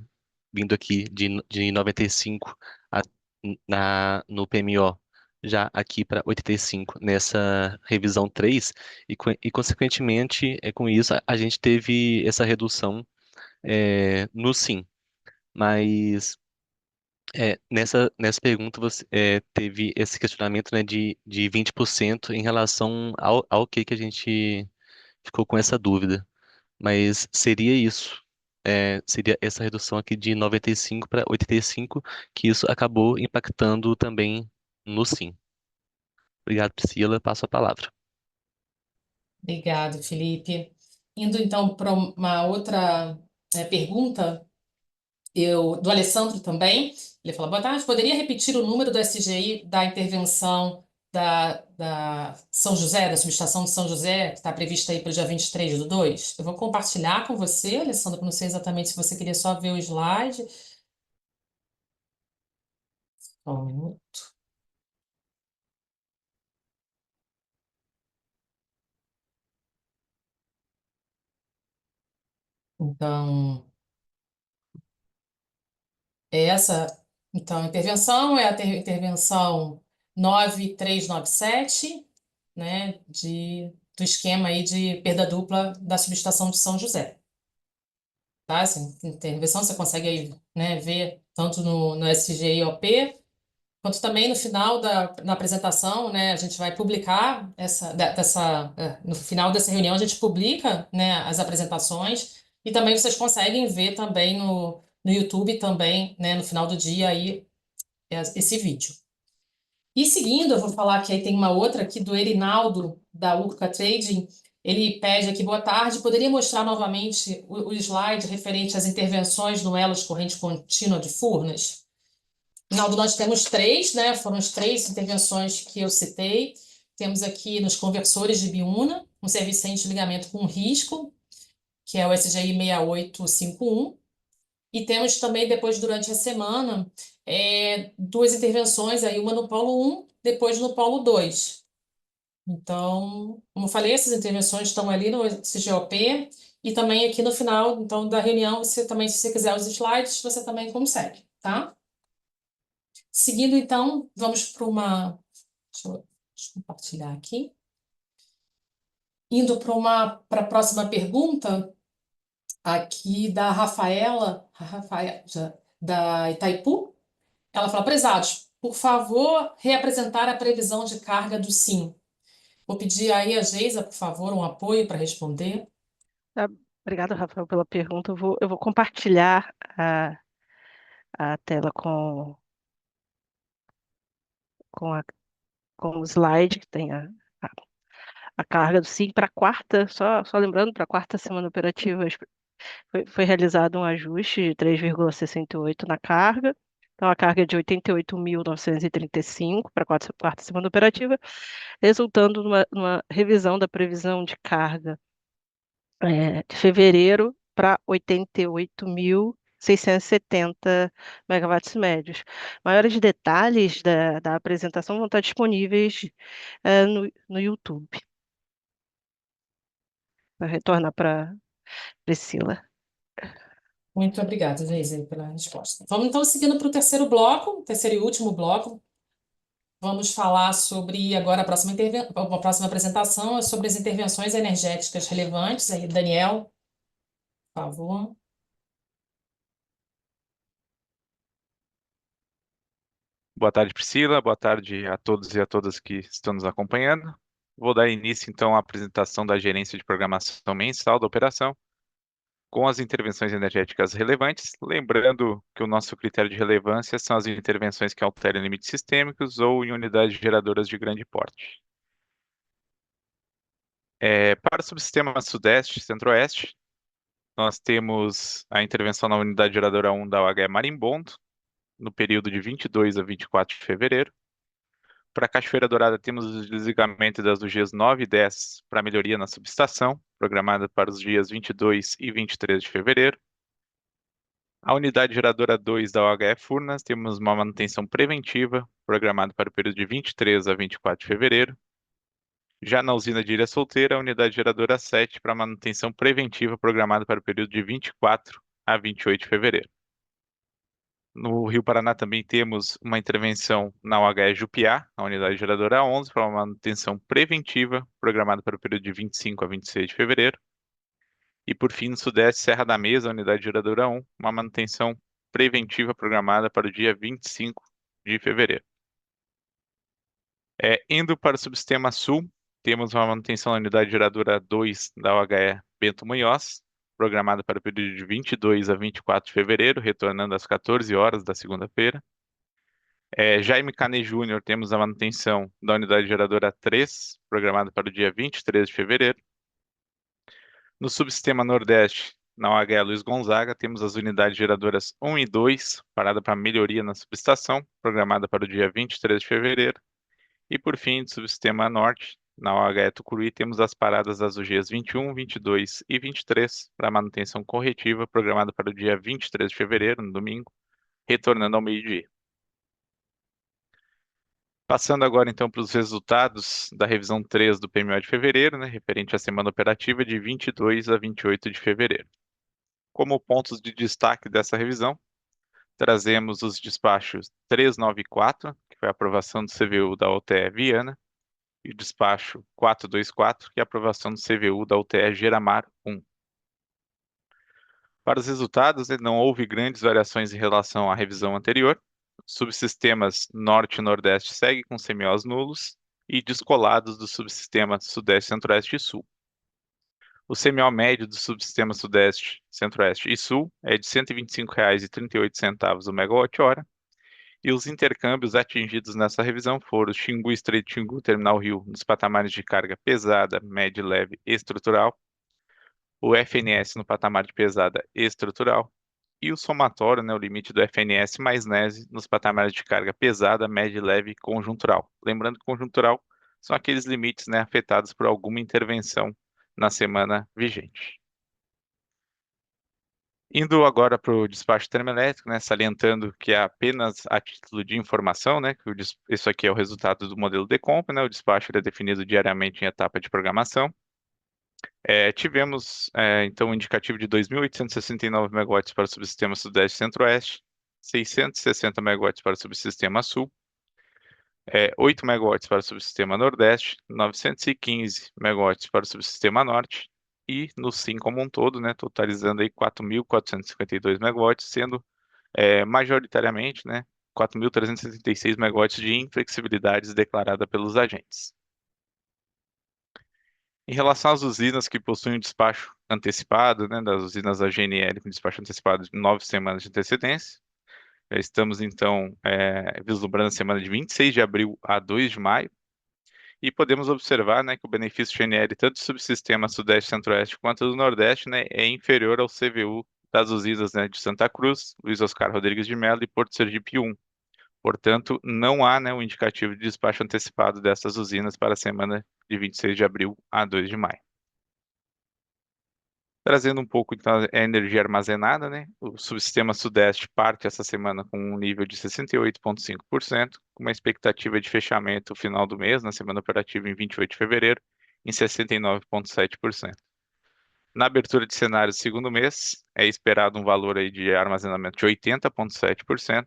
vindo aqui de 95 a, no PMO, já aqui para 85 nessa revisão 3, e consequentemente, com isso, a gente teve essa redução no SIM. Mas nessa pergunta você teve esse questionamento, né, de 20% em relação ao que a gente ficou com essa dúvida. Mas seria isso. Seria essa redução aqui de 95 para 85, que isso acabou impactando também no sim. Obrigado, Priscila. Passo a palavra. Obrigado, Felipe. Indo então para uma outra pergunta, do Alessandro também. Ele fala, boa tarde, poderia repetir o número do SGI da intervenção da São José, da subestação de São José, que está prevista aí para o dia 23 do 2? Eu vou compartilhar com você, Alessandro, não sei exatamente se você queria só ver o slide. Só um minuto. Então, a intervenção é a intervenção 9397, né, do esquema aí de perda dupla da subestação de São José. Tá? Essa intervenção você consegue aí, né, ver tanto no SGIOP, quanto também no final da apresentação, né, a gente vai publicar no final dessa reunião a gente publica, né, as apresentações e também vocês conseguem ver também no YouTube também, né, no final do dia aí esse vídeo. E seguindo, eu vou falar que aí tem uma outra aqui do Erinaldo, da Urca Trading. Ele pede aqui, boa tarde, poderia mostrar novamente o slide referente às intervenções no elo de corrente contínua de Furnas? Rinaldo, nós temos 3, né? Foram as 3 intervenções que eu citei. Temos aqui nos conversores de Biúna, um serviço sem desligamento com risco, que é o SGI 6851. E temos também, depois, durante a semana, 2 intervenções, aí uma no polo 1, depois no polo 2. Então, como eu falei, essas intervenções estão ali no CGOP e também aqui no final, então, da reunião, você também, se você quiser os slides, você também consegue, tá? Seguindo, então, vamos para deixa eu compartilhar aqui. Indo para a próxima pergunta, aqui da Rafaela, da Itaipu. Ela fala, prezados, por favor, reapresentar a previsão de carga do SIM. Vou pedir aí a Geisa, por favor, um apoio para responder. Tá? Obrigado, Rafael, pela pergunta. Eu vou compartilhar a tela com, a, com o slide que tem a, a carga do SIG para a quarta, só lembrando, para a quarta semana operativa foi realizado um ajuste de 3,68 na carga. Então, a carga é de 88.935 para a quarta semana operativa, resultando numa revisão da previsão de carga de fevereiro para 88.670 megawatts médios. Maiores detalhes da apresentação vão estar disponíveis no YouTube. Vou retornar para Priscila. Muito obrigada, Geisa, pela resposta. Vamos então seguindo para o terceiro bloco, terceiro e último bloco. Vamos falar sobre agora a próxima apresentação é sobre as intervenções energéticas relevantes. Aí, Daniel, por favor. Boa tarde, Priscila. Boa tarde a todos e a todas que estão nos acompanhando. Vou dar início, então, à apresentação da gerência de programação mensal da operação, com as intervenções energéticas relevantes, lembrando que o nosso critério de relevância são as intervenções que alteram limites sistêmicos ou em unidades geradoras de grande porte. Para o subsistema Sudeste e Centro-Oeste, nós temos a intervenção na unidade geradora 1 da UHE Marimbondo, no período de 22 a 24 de fevereiro. Para a Cachoeira Dourada, temos o desligamento das dos dias 9 e 10 para melhoria na subestação, programada para os dias 22 e 23 de fevereiro. A unidade geradora 2 da OHF Furnas, temos uma manutenção preventiva, programada para o período de 23 a 24 de fevereiro. Já na usina de Ilha Solteira, a unidade geradora 7 para manutenção preventiva, programada para o período de 24 a 28 de fevereiro. No Rio Paraná também temos uma intervenção na UHE Jupiá, na unidade geradora 11, para uma manutenção preventiva, programada para o período de 25 a 26 de fevereiro. E por fim, no Sudeste, Serra da Mesa, unidade geradora 1, uma manutenção preventiva programada para o dia 25 de fevereiro. Indo para o subsistema Sul, temos uma manutenção na unidade geradora 2 da UHE Bento Munhoz, programada para o período de 22 a 24 de fevereiro, retornando às 14 horas da segunda-feira. Jaime Cane Júnior, temos a manutenção da unidade geradora 3, programada para o dia 23 de fevereiro. No subsistema Nordeste, na OHE Luiz Gonzaga, temos as unidades geradoras 1 e 2, parada para melhoria na subestação, programada para o dia 23 de fevereiro. E por fim, no subsistema Norte, na OHE Tucuruí, temos as paradas das dias 21, 22 e 23, para manutenção corretiva, programada para o dia 23 de fevereiro, no domingo, retornando ao meio-dia. Passando agora, então, para os resultados da revisão 3 do PMO de fevereiro, né, referente à semana operativa de 22 a 28 de fevereiro. Como pontos de destaque dessa revisão, trazemos os despachos 394, que foi a aprovação do CVU da UTE Viana, e o despacho 424, que é a aprovação do CVU da UTE Geramar 1. Para os resultados, não houve grandes variações em relação à revisão anterior. Subsistemas Norte e Nordeste seguem com CMOs nulos e descolados do subsistema Sudeste, Centro-Oeste e Sul. O CMO médio do subsistema Sudeste, Centro-Oeste e Sul é de R$ 125,38 o megawatt-hora, e os intercâmbios atingidos nessa revisão foram o Xingu Estreito Xingu Terminal Rio nos patamares de carga pesada, média, leve e estrutural, o FNS no patamar de pesada e estrutural, e o somatório, né, o limite do FNS mais NES nos patamares de carga pesada, média, leve e conjuntural. Lembrando que conjuntural são aqueles limites, né, afetados por alguma intervenção na semana vigente. Indo agora para o despacho termoelétrico, né, salientando que é apenas a título de informação, né, que isso aqui é o resultado do modelo Decomp, né, o despacho é definido diariamente em etapa de programação. Tivemos, então, um indicativo de 2.869 megawatts para o subsistema Sudeste e Centro-Oeste, 660 megawatts para o subsistema Sul, 8 megawatts para o subsistema Nordeste, 915 megawatts para o subsistema Norte, e no SIM como um todo, né, totalizando aí 4.452 megawatts, sendo majoritariamente, né, 4.376 megawatts de inflexibilidades declarada pelos agentes. Em relação às usinas que possuem despacho antecipado, né, das usinas da GNL com despacho antecipado de 9 semanas de antecedência, já estamos, então, vislumbrando a semana de 26 de abril a 2 de maio, e podemos observar, né, que o benefício GNL, tanto do subsistema Sudeste e Centro-Oeste quanto do Nordeste, né, é inferior ao CVU das usinas, né, de Santa Cruz, Luiz Oscar Rodrigues de Mello e Porto Sergipe 1. Portanto, não há, né, um indicativo de despacho antecipado dessas usinas para a semana de 26 de abril a 2 de maio. Trazendo um pouco, então, a energia armazenada, né? O subsistema Sudeste parte essa semana com um nível de 68,5%, com uma expectativa de fechamento final do mês, na semana operativa em 28 de fevereiro, em 69,7%. Na abertura de cenários do segundo mês, é esperado um valor aí de armazenamento de 80,7%,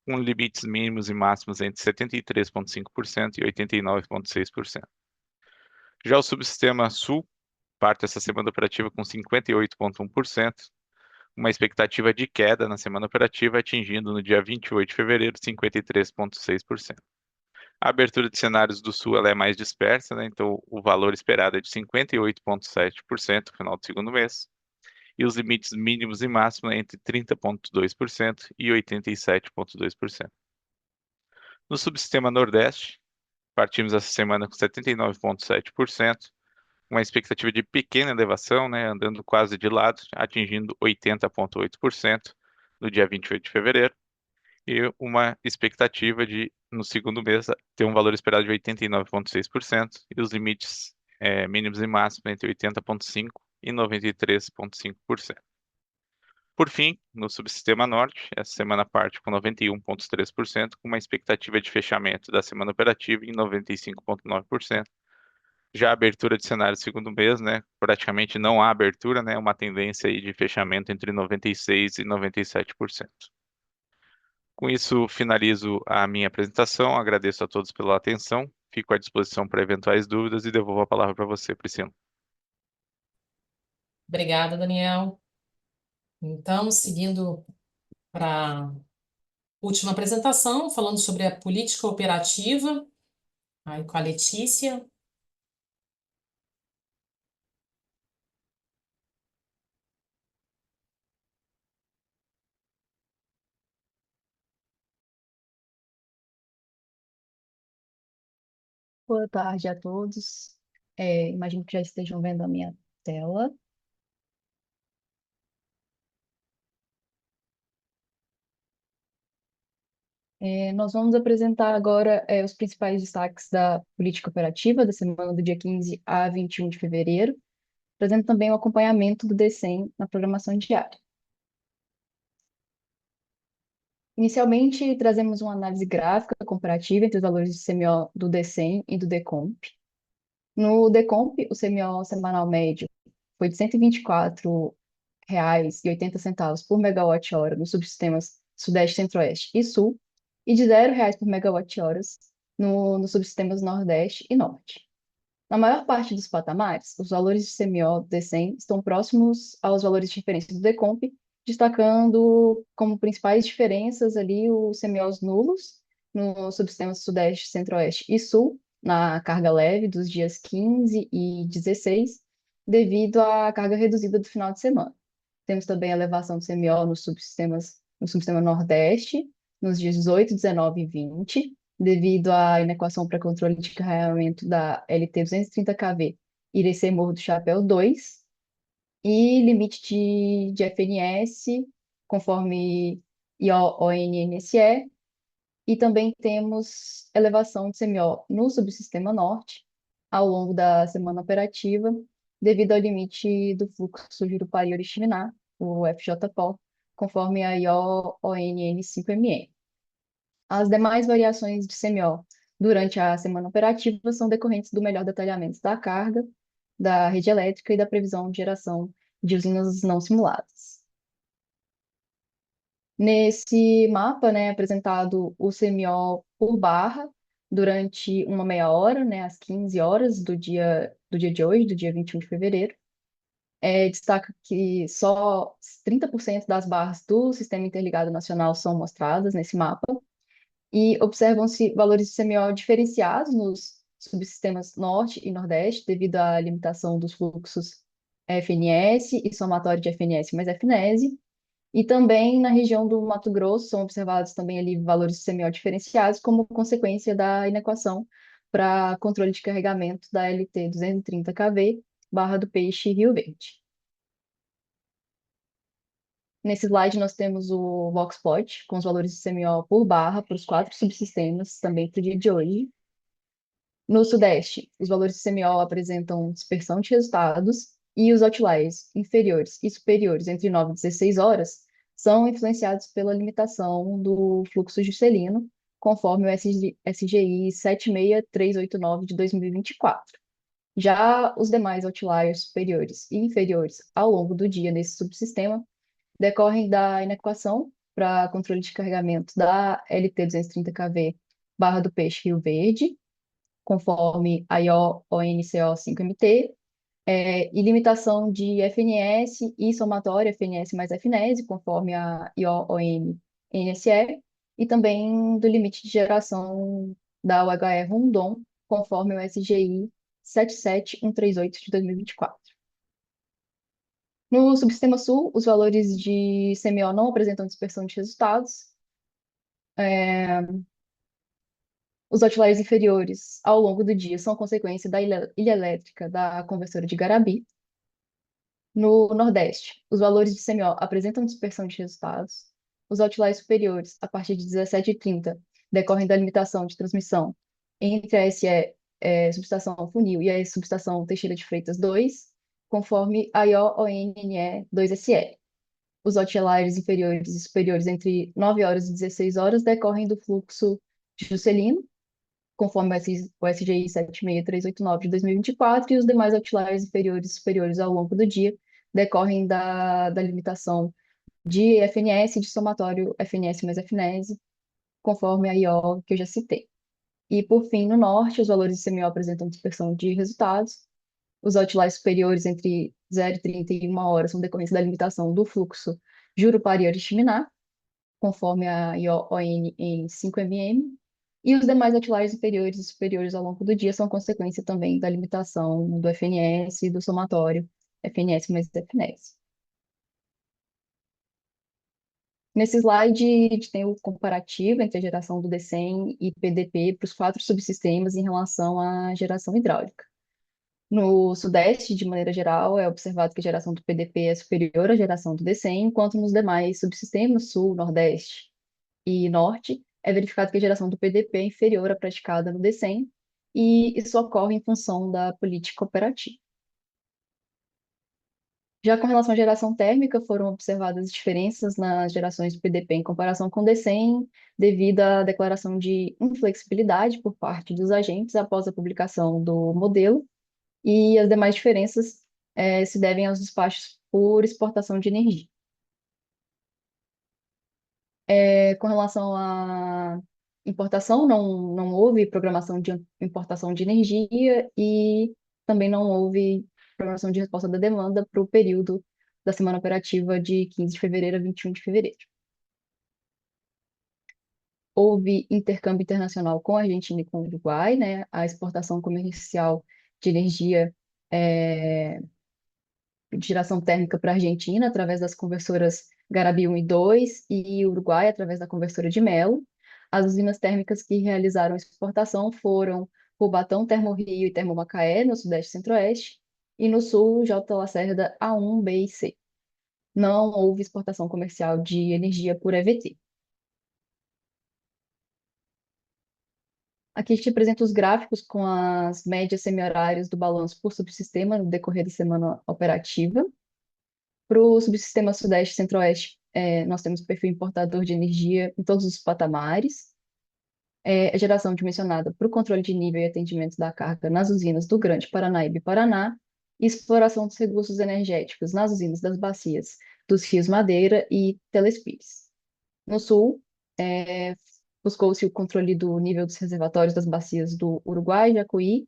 com limites mínimos e máximos entre 73,5% e 89,6%. Já o subsistema Sul parte essa semana operativa com 58,1%, uma expectativa de queda na semana operativa, atingindo no dia 28 de fevereiro 53,6%. A abertura de cenários do Sul ela é mais dispersa, né? Então o valor esperado é de 58,7% no final do segundo mês, e os limites mínimos e máximos entre 30,2% e 87,2%. No subsistema Nordeste, partimos essa semana com 79,7%, uma expectativa de pequena elevação, né, andando quase de lado, atingindo 80,8% no dia 28 de fevereiro, e uma expectativa de, no segundo mês, ter um valor esperado de 89,6%, e os limites mínimos e máximos entre 80,5% e 93,5%. Por fim, no subsistema Norte, essa semana parte com 91,3%, com uma expectativa de fechamento da semana operativa em 95,9%. Já a abertura de cenário segundo mês, né, praticamente não há abertura, né, uma tendência aí de fechamento entre 96% e 97%. Com isso, finalizo a minha apresentação, agradeço a todos pela atenção, fico à disposição para eventuais dúvidas e devolvo a palavra para você, Priscila. Obrigada, Daniel. Então, seguindo para a última apresentação, falando sobre a política operativa, aí com a Letícia. Boa tarde a todos. Imagino que já estejam vendo a minha tela. Nós vamos apresentar agora os principais destaques da política operativa da semana do dia 15 a 21 de fevereiro, trazendo também o acompanhamento do DCEM na programação diária. Inicialmente, trazemos uma análise gráfica comparativa entre os valores de CMO do DCEM e do DECOMP. No DECOMP, o CMO semanal médio foi de R$ 124,80 por megawatt-hora nos subsistemas Sudeste, Centro-Oeste e Sul, e de R$ 0 por megawatt-hora nos subsistemas Nordeste e Norte. Na maior parte dos patamares, os valores de CMO do DCEM estão próximos aos valores de referência do DECOMP, destacando como principais diferenças ali os CMOs nulos nos subsistemas Sudeste, Centro-Oeste e Sul, na carga leve dos dias 15 e 16, devido à carga reduzida do final de semana. Temos também a elevação do CMO no subsistema Nordeste, nos dias 18, 19 e 20, devido à inequação para controle de carregamento da LT 230kV Irecê Morro do Chapéu 2, e limite de FNS, conforme IO-ONNSE, e também temos elevação de CMO no subsistema Norte, ao longo da semana operativa, devido ao limite do fluxo Jurupari-Oriximiná, o FJPO, conforme a IO-ONN5ME. As demais variações de CMO durante a semana operativa são decorrentes do melhor detalhamento da carga, da rede elétrica e da previsão de geração de usinas não simuladas. Nesse mapa, né, é apresentado o CMO por barra durante uma meia hora, né, às 15 horas do dia de hoje, do dia 21 de fevereiro. Destaca que só 30% das barras do Sistema Interligado Nacional são mostradas nesse mapa, e observam-se valores de CMO diferenciados nos subsistemas Norte e Nordeste, devido à limitação dos fluxos FNS e somatório de FNS mais FNese. E também na região do Mato Grosso são observados também ali valores semiodiferenciados como consequência da inequação para controle de carregamento da LT 230 kV barra do Peixe Rio Verde. Nesse slide nós temos o Voxplot com os valores de CMO por barra para os 4 subsistemas também para o dia de hoje. No Sudeste, os valores de CMO apresentam dispersão de resultados e os outliers inferiores e superiores entre 9 e 16 horas são influenciados pela limitação do fluxo juscelino, conforme o SGI 76389 de 2024. Já os demais outliers superiores e inferiores ao longo do dia nesse subsistema decorrem da inequação para controle de carregamento da LT 230 kV barra do Peixe Rio Verde, conforme a IO-ONCO 5MT, e limitação de FNS e somatório FNS mais FNese, conforme a IO-ON-NSE, e também do limite de geração da UHE Rondon, conforme o SGI 77138 de 2024. No subsistema Sul, os valores de CMO não apresentam dispersão de resultados. Os outliers inferiores ao longo do dia são consequência da ilha elétrica da conversora de Garabi. No Nordeste, os valores de CMO apresentam dispersão de resultados. Os outliers superiores, a partir de 17h30, decorrem da limitação de transmissão entre a SE, subestação Funil, e a subestação Teixeira de Freitas 2, conforme a IO-ONNE 2SL. Os outliers inferiores e superiores entre 9 horas e 16 horas decorrem do fluxo juscelino, conforme o SGI 76389 de 2024, e os demais outliers inferiores e superiores ao longo do dia decorrem da limitação de FNS e de somatório FNS mais FNese, conforme a IO que eu já citei. E, por fim, no Norte, os valores de CMO apresentam dispersão de resultados. Os outliers superiores entre 0 e 30 e 1 hora são decorrência da limitação do fluxo Jurupari-Oriximiná, conforme a IO-ON em 5mm, e os demais outliers inferiores e superiores ao longo do dia são consequência também da limitação do FNS e do somatório FNS mais FNS. Nesse slide, a gente tem o comparativo entre a geração do DCEM e PDP para os 4 subsistemas em relação à geração hidráulica. No Sudeste, de maneira geral, é observado que a geração do PDP é superior à geração do DCEM, enquanto nos demais subsistemas, Sul, Nordeste e Norte, é verificado que a geração do PDP é inferior à praticada no DCEM, e isso ocorre em função da política operativa. Já com relação à geração térmica, foram observadas diferenças nas gerações do PDP em comparação com o DCEM, devido à declaração de inflexibilidade por parte dos agentes após a publicação do modelo, e as demais diferenças se devem aos despachos por exportação de energia. Com relação à importação, não houve programação de importação de energia e também não houve programação de resposta da demanda para o período da semana operativa de 15 de fevereiro a 21 de fevereiro. Houve intercâmbio internacional com a Argentina e com o Uruguai, né? A exportação comercial de energia de geração térmica para a Argentina, através das conversoras Garabi 1 e 2, e Uruguai, através da conversora de Melo. As usinas térmicas que realizaram exportação foram Cubatão, Termorio e Termomacaé, no Sudeste e Centro-Oeste, e no Sul, J. Lacerda A1, B e C. Não houve exportação comercial de energia por EVT. Aqui a gente apresenta os gráficos com as médias semi-horárias do balanço por subsistema no decorrer da semana operativa. Para o subsistema Sudeste e Centro-Oeste, nós temos perfil importador de energia em todos os patamares. A geração dimensionada para o controle de nível e atendimento da carga nas usinas do Grande Paranaíba e Paraná, e exploração dos recursos energéticos nas usinas das bacias dos rios Madeira e Telespires. No Sul, buscou-se o controle do nível dos reservatórios das bacias do Uruguai e Jacuí,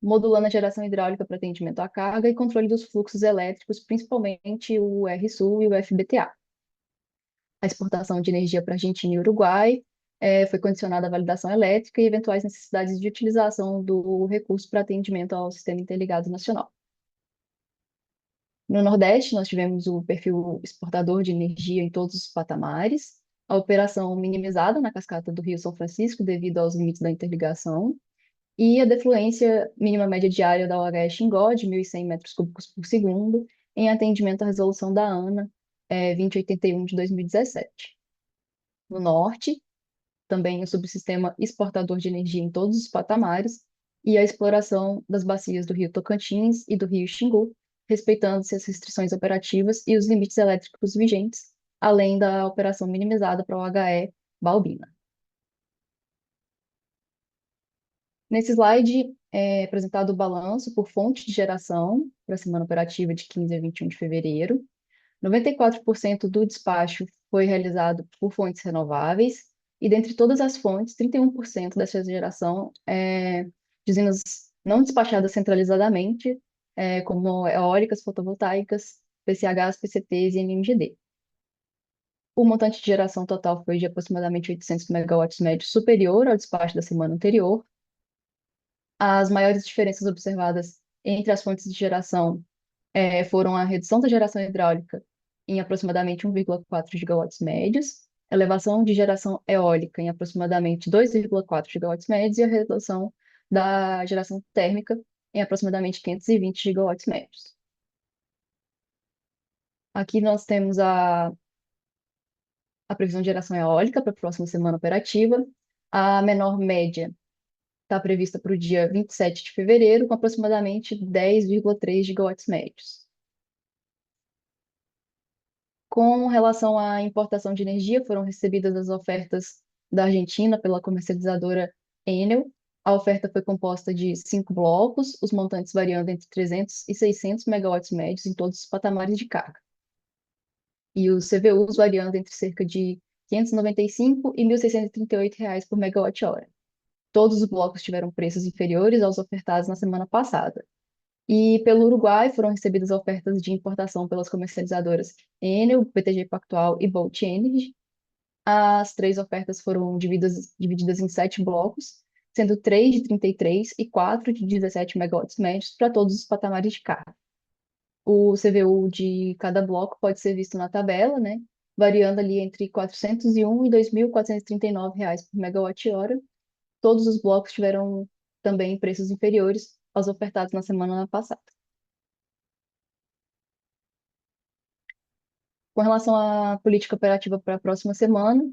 modulando a geração hidráulica para atendimento à carga e controle dos fluxos elétricos, principalmente o RSul e o FBTA. A exportação de energia para Argentina e Uruguai foi condicionada à validação elétrica e eventuais necessidades de utilização do recurso para atendimento ao Sistema Interligado Nacional. No Nordeste, nós tivemos o perfil exportador de energia em todos os patamares, a operação minimizada na cascata do Rio São Francisco devido aos limites da interligação, e a defluência mínima média diária da OHE Xingó de 1.100 metros cúbicos por segundo, em atendimento à resolução da ANA 2081 de 2017. No Norte, também o subsistema exportador de energia em todos os patamares e a exploração das bacias do Rio Tocantins e do Rio Xingu, respeitando-se as restrições operativas e os limites elétricos vigentes, além da operação minimizada para o HE Balbina. Nesse slide é apresentado o balanço por fonte de geração para a semana operativa de 15 a 21 de fevereiro. 94% do despacho foi realizado por fontes renováveis, e dentre todas as fontes, 31% dessa geração é de usinas não despachadas centralizadamente, como eólicas, fotovoltaicas, PCHs, PCTs e MMGD. O montante de geração total foi de aproximadamente 800 megawatts médios, superior ao despacho da semana anterior. As maiores diferenças observadas entre as fontes de geração foram a redução da geração hidráulica em aproximadamente 1,4 gigawatts médios, elevação de geração eólica em aproximadamente 2,4 gigawatts médios e a redução da geração térmica em aproximadamente 520 gigawatts médios. Aqui nós temos a previsão de geração eólica para a próxima semana operativa. A menor média está prevista para o dia 27 de fevereiro, com aproximadamente 10,3 gigawatts médios. Com relação à importação de energia, foram recebidas as ofertas da Argentina pela comercializadora Enel. A oferta foi composta de 5 blocos, os montantes variando entre 300 e 600 megawatts médios em todos os patamares de carga. E os CVUs variando entre cerca de 595 e 1.638 reais por megawatt-hora. Todos os blocos tiveram preços inferiores aos ofertados na semana passada. E pelo Uruguai foram recebidas ofertas de importação pelas comercializadoras Enel, BTG Pactual e Volt Energy. As 3 ofertas foram divididas em 7 blocos, sendo 3 de 33 e 4 de 17 megawatts médios para todos os patamares de carga. O CVU de cada bloco pode ser visto na tabela, né, variando ali entre 401 e 2.439 reais por megawatt-hora. Todos os blocos tiveram também preços inferiores aos ofertados na semana passada. Com relação à política operativa para a próxima semana,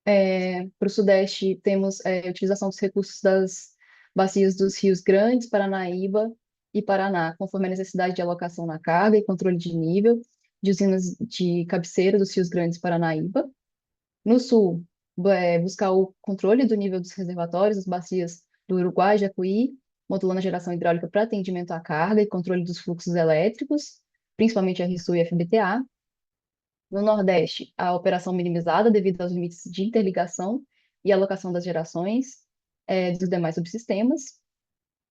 para o Sudeste temos a utilização dos recursos das bacias dos rios Grandes, Paranaíba e Paraná, conforme a necessidade de alocação na carga e controle de nível de usinas de cabeceira dos rios Grandes e Paranaíba. No Sul, buscar o controle do nível dos reservatórios, das bacias do Uruguai e Jacuí, modulando a geração hidráulica para atendimento à carga e controle dos fluxos elétricos, principalmente a RSU e FBTA. No Nordeste, a operação minimizada devido aos limites de interligação e alocação das gerações dos demais subsistemas.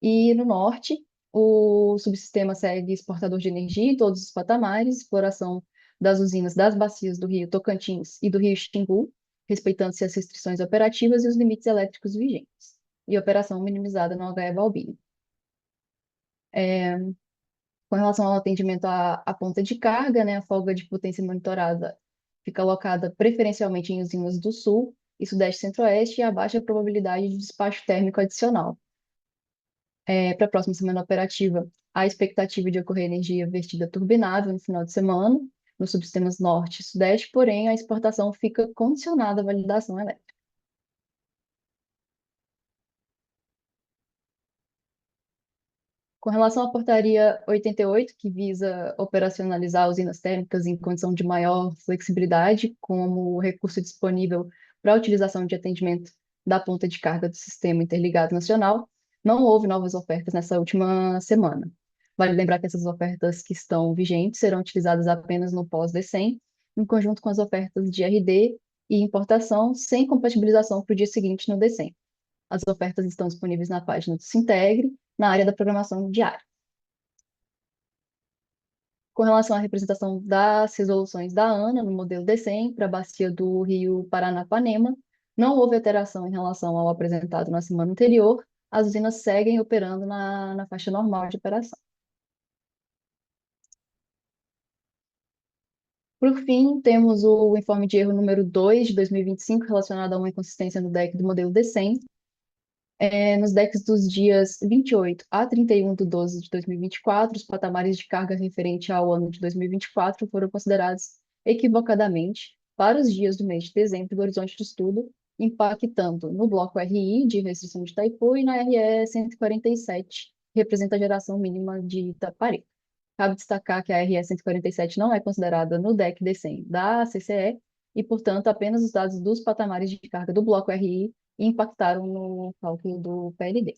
E no Norte, o subsistema segue exportador de energia em todos os patamares, exploração das usinas das bacias do Rio Tocantins e do Rio Xingu, respeitando-se as restrições operativas e os limites elétricos vigentes, e operação minimizada no HE Balbino. Com relação ao atendimento à ponta de carga, né, a folga de potência monitorada fica alocada preferencialmente em usinas do Sul e Sudeste Centro-Oeste e a baixa probabilidade de despacho térmico adicional. Para a próxima semana operativa, há expectativa de ocorrer energia vertida turbinável no final de semana, nos subsistemas Norte e Sudeste, porém a exportação fica condicionada à validação elétrica. Com relação à portaria 88, que visa operacionalizar usinas térmicas em condição de maior flexibilidade, como recurso disponível para a utilização de atendimento da ponta de carga do Sistema Interligado Nacional, não houve novas ofertas nessa última semana. Vale lembrar que essas ofertas que estão vigentes serão utilizadas apenas no pós-D100, em conjunto com as ofertas de RD e importação, sem compatibilização para o dia seguinte no D100. As ofertas estão disponíveis na página do Sintegre, na área da programação diária. Com relação à representação das resoluções da ANA no modelo D100 para a bacia do Rio Paranapanema, Não houve alteração em relação ao apresentado na semana anterior, as usinas seguem operando na faixa normal de operação. Por fim, temos o informe de erro número 2 de 2025, relacionado a uma inconsistência no DEC do modelo D100. Nos DECs dos dias 28 a 31 de 12 de 2024, os patamares de carga referente ao ano de 2024 foram considerados equivocadamente para os dias do mês de dezembro do horizonte de estudo, impactando no bloco RI de restrição de Itaipu e na RE 147, que representa a geração mínima de Itaparica. Cabe destacar que a RE 147 não é considerada no DEC D100 da CCE e, portanto, apenas os dados dos patamares de carga do bloco RI impactaram no cálculo do PLD.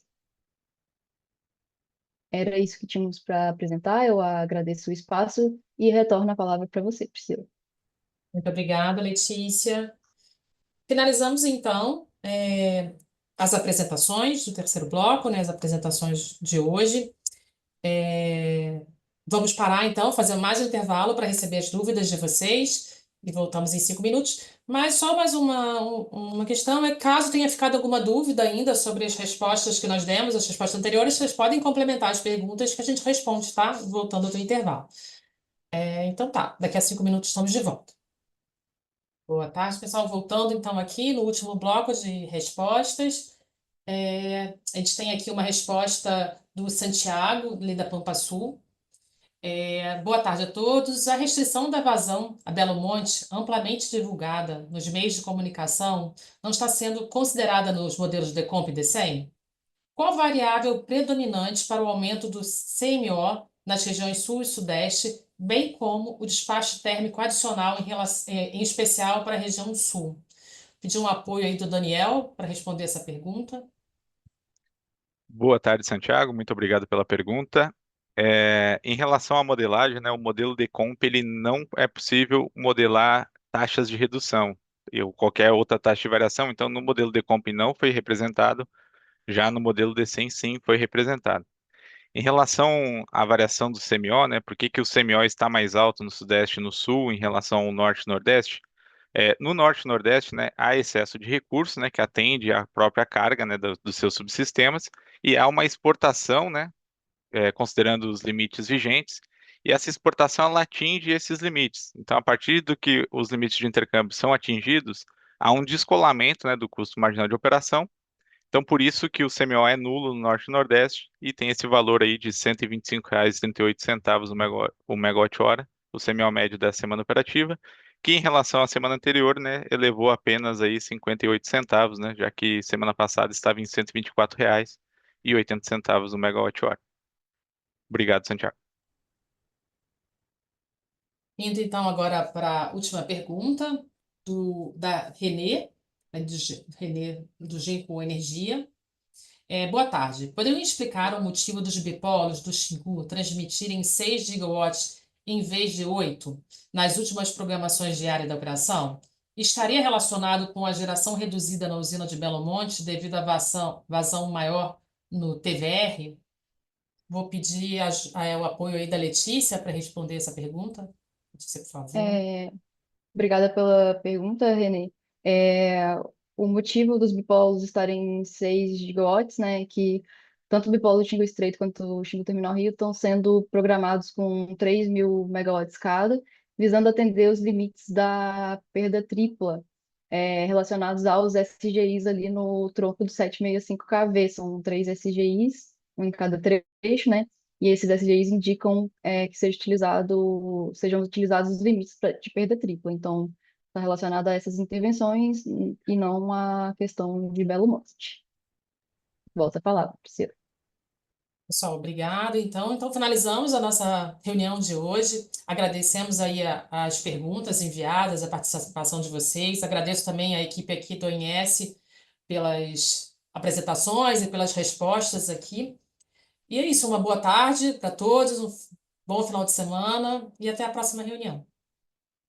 Era isso que tínhamos para apresentar. Eu agradeço o espaço e retorno a palavra para você, Priscila. Muito obrigada, Letícia. Finalizamos, então, as apresentações do terceiro bloco, né, as apresentações de hoje. Vamos parar, então, fazer mais um intervalo para receber as dúvidas de vocês e voltamos em 5 minutos. Mas só mais uma questão caso tenha ficado alguma dúvida ainda sobre as respostas que nós demos, as respostas anteriores, vocês podem complementar as perguntas que a gente responde, tá? Voltando do intervalo. Então tá, daqui a 5 minutos estamos de volta. Boa tarde, pessoal. Voltando então aqui no último bloco de respostas. A gente tem aqui uma resposta do Santiago, ali da Pampa Sul. Boa tarde a todos. A restrição da vazão a Belo Monte, amplamente divulgada nos meios de comunicação, não está sendo considerada nos modelos Decomp e D100? Qual variável predominante para o aumento do CMO nas regiões Sul e Sudeste, bem como o despacho térmico adicional em especial para a região Sul? Pedir um apoio aí do Daniel para responder essa pergunta. Boa tarde, Santiago. Muito obrigado pela pergunta. Em relação à modelagem, né, o modelo Decomp, ele não é possível modelar taxas de redução ou qualquer outra taxa de variação. Então, no modelo Decomp não foi representado, já no modelo D100 sim foi representado. Em relação à variação do CMO, né, por que que o CMO está mais alto no Sudeste e no Sul em relação ao Norte e Nordeste? No Norte e Nordeste, né, há excesso de recursos, né, que atende à própria carga, né, dos seus subsistemas, e há uma exportação, né, considerando os limites vigentes, e essa exportação ela atinge esses limites. Então, a partir do que os limites de intercâmbio são atingidos, há um descolamento, né, do custo marginal de operação. Então, por isso que o CMO é nulo no Norte e Nordeste e tem esse valor aí de R$ 125,38 o megawatt-hora, o CMO médio da semana operativa, que em relação à semana anterior, né, elevou apenas aí 58 centavos, né, já que semana passada estava em R$ 124,80 o megawatt-hora. Obrigado, Santiago. Indo então agora para a última pergunta da Renê, Renê do Genco Energia. Boa tarde. Poderiam explicar o motivo dos bipolos do Xingu transmitirem 6 gigawatts em vez de 8 nas últimas programações diárias da operação? Estaria relacionado com a geração reduzida na usina de Belo Monte devido à vazão maior no TVR? Vou pedir o apoio aí da Letícia para responder essa pergunta. Letícia, por favor. Obrigada pela pergunta, Renê. O motivo dos bipolos estarem em 6 gigawatts, né, que tanto o bipolo do Xingu Estreito quanto o Xingu Terminal Rio estão sendo programados com 3.000 megawatts cada, visando atender os limites da perda tripla, relacionados aos SGIs ali no tronco do 765 kV. São 3 SGIs, um em cada trecho, né? E esses SGIs indicam que sejam utilizados os limites de perda tripla. Então, está relacionado a essas intervenções e não a questão de Belo Monte. Volta a palavra, Priscila. Pessoal, obrigada. Então finalizamos a nossa reunião de hoje. Agradecemos aí as perguntas enviadas, a participação de vocês. Agradeço também a equipe aqui do ONS pelas apresentações e pelas respostas aqui. E é isso, uma boa tarde para todos, um bom final de semana e até a próxima reunião.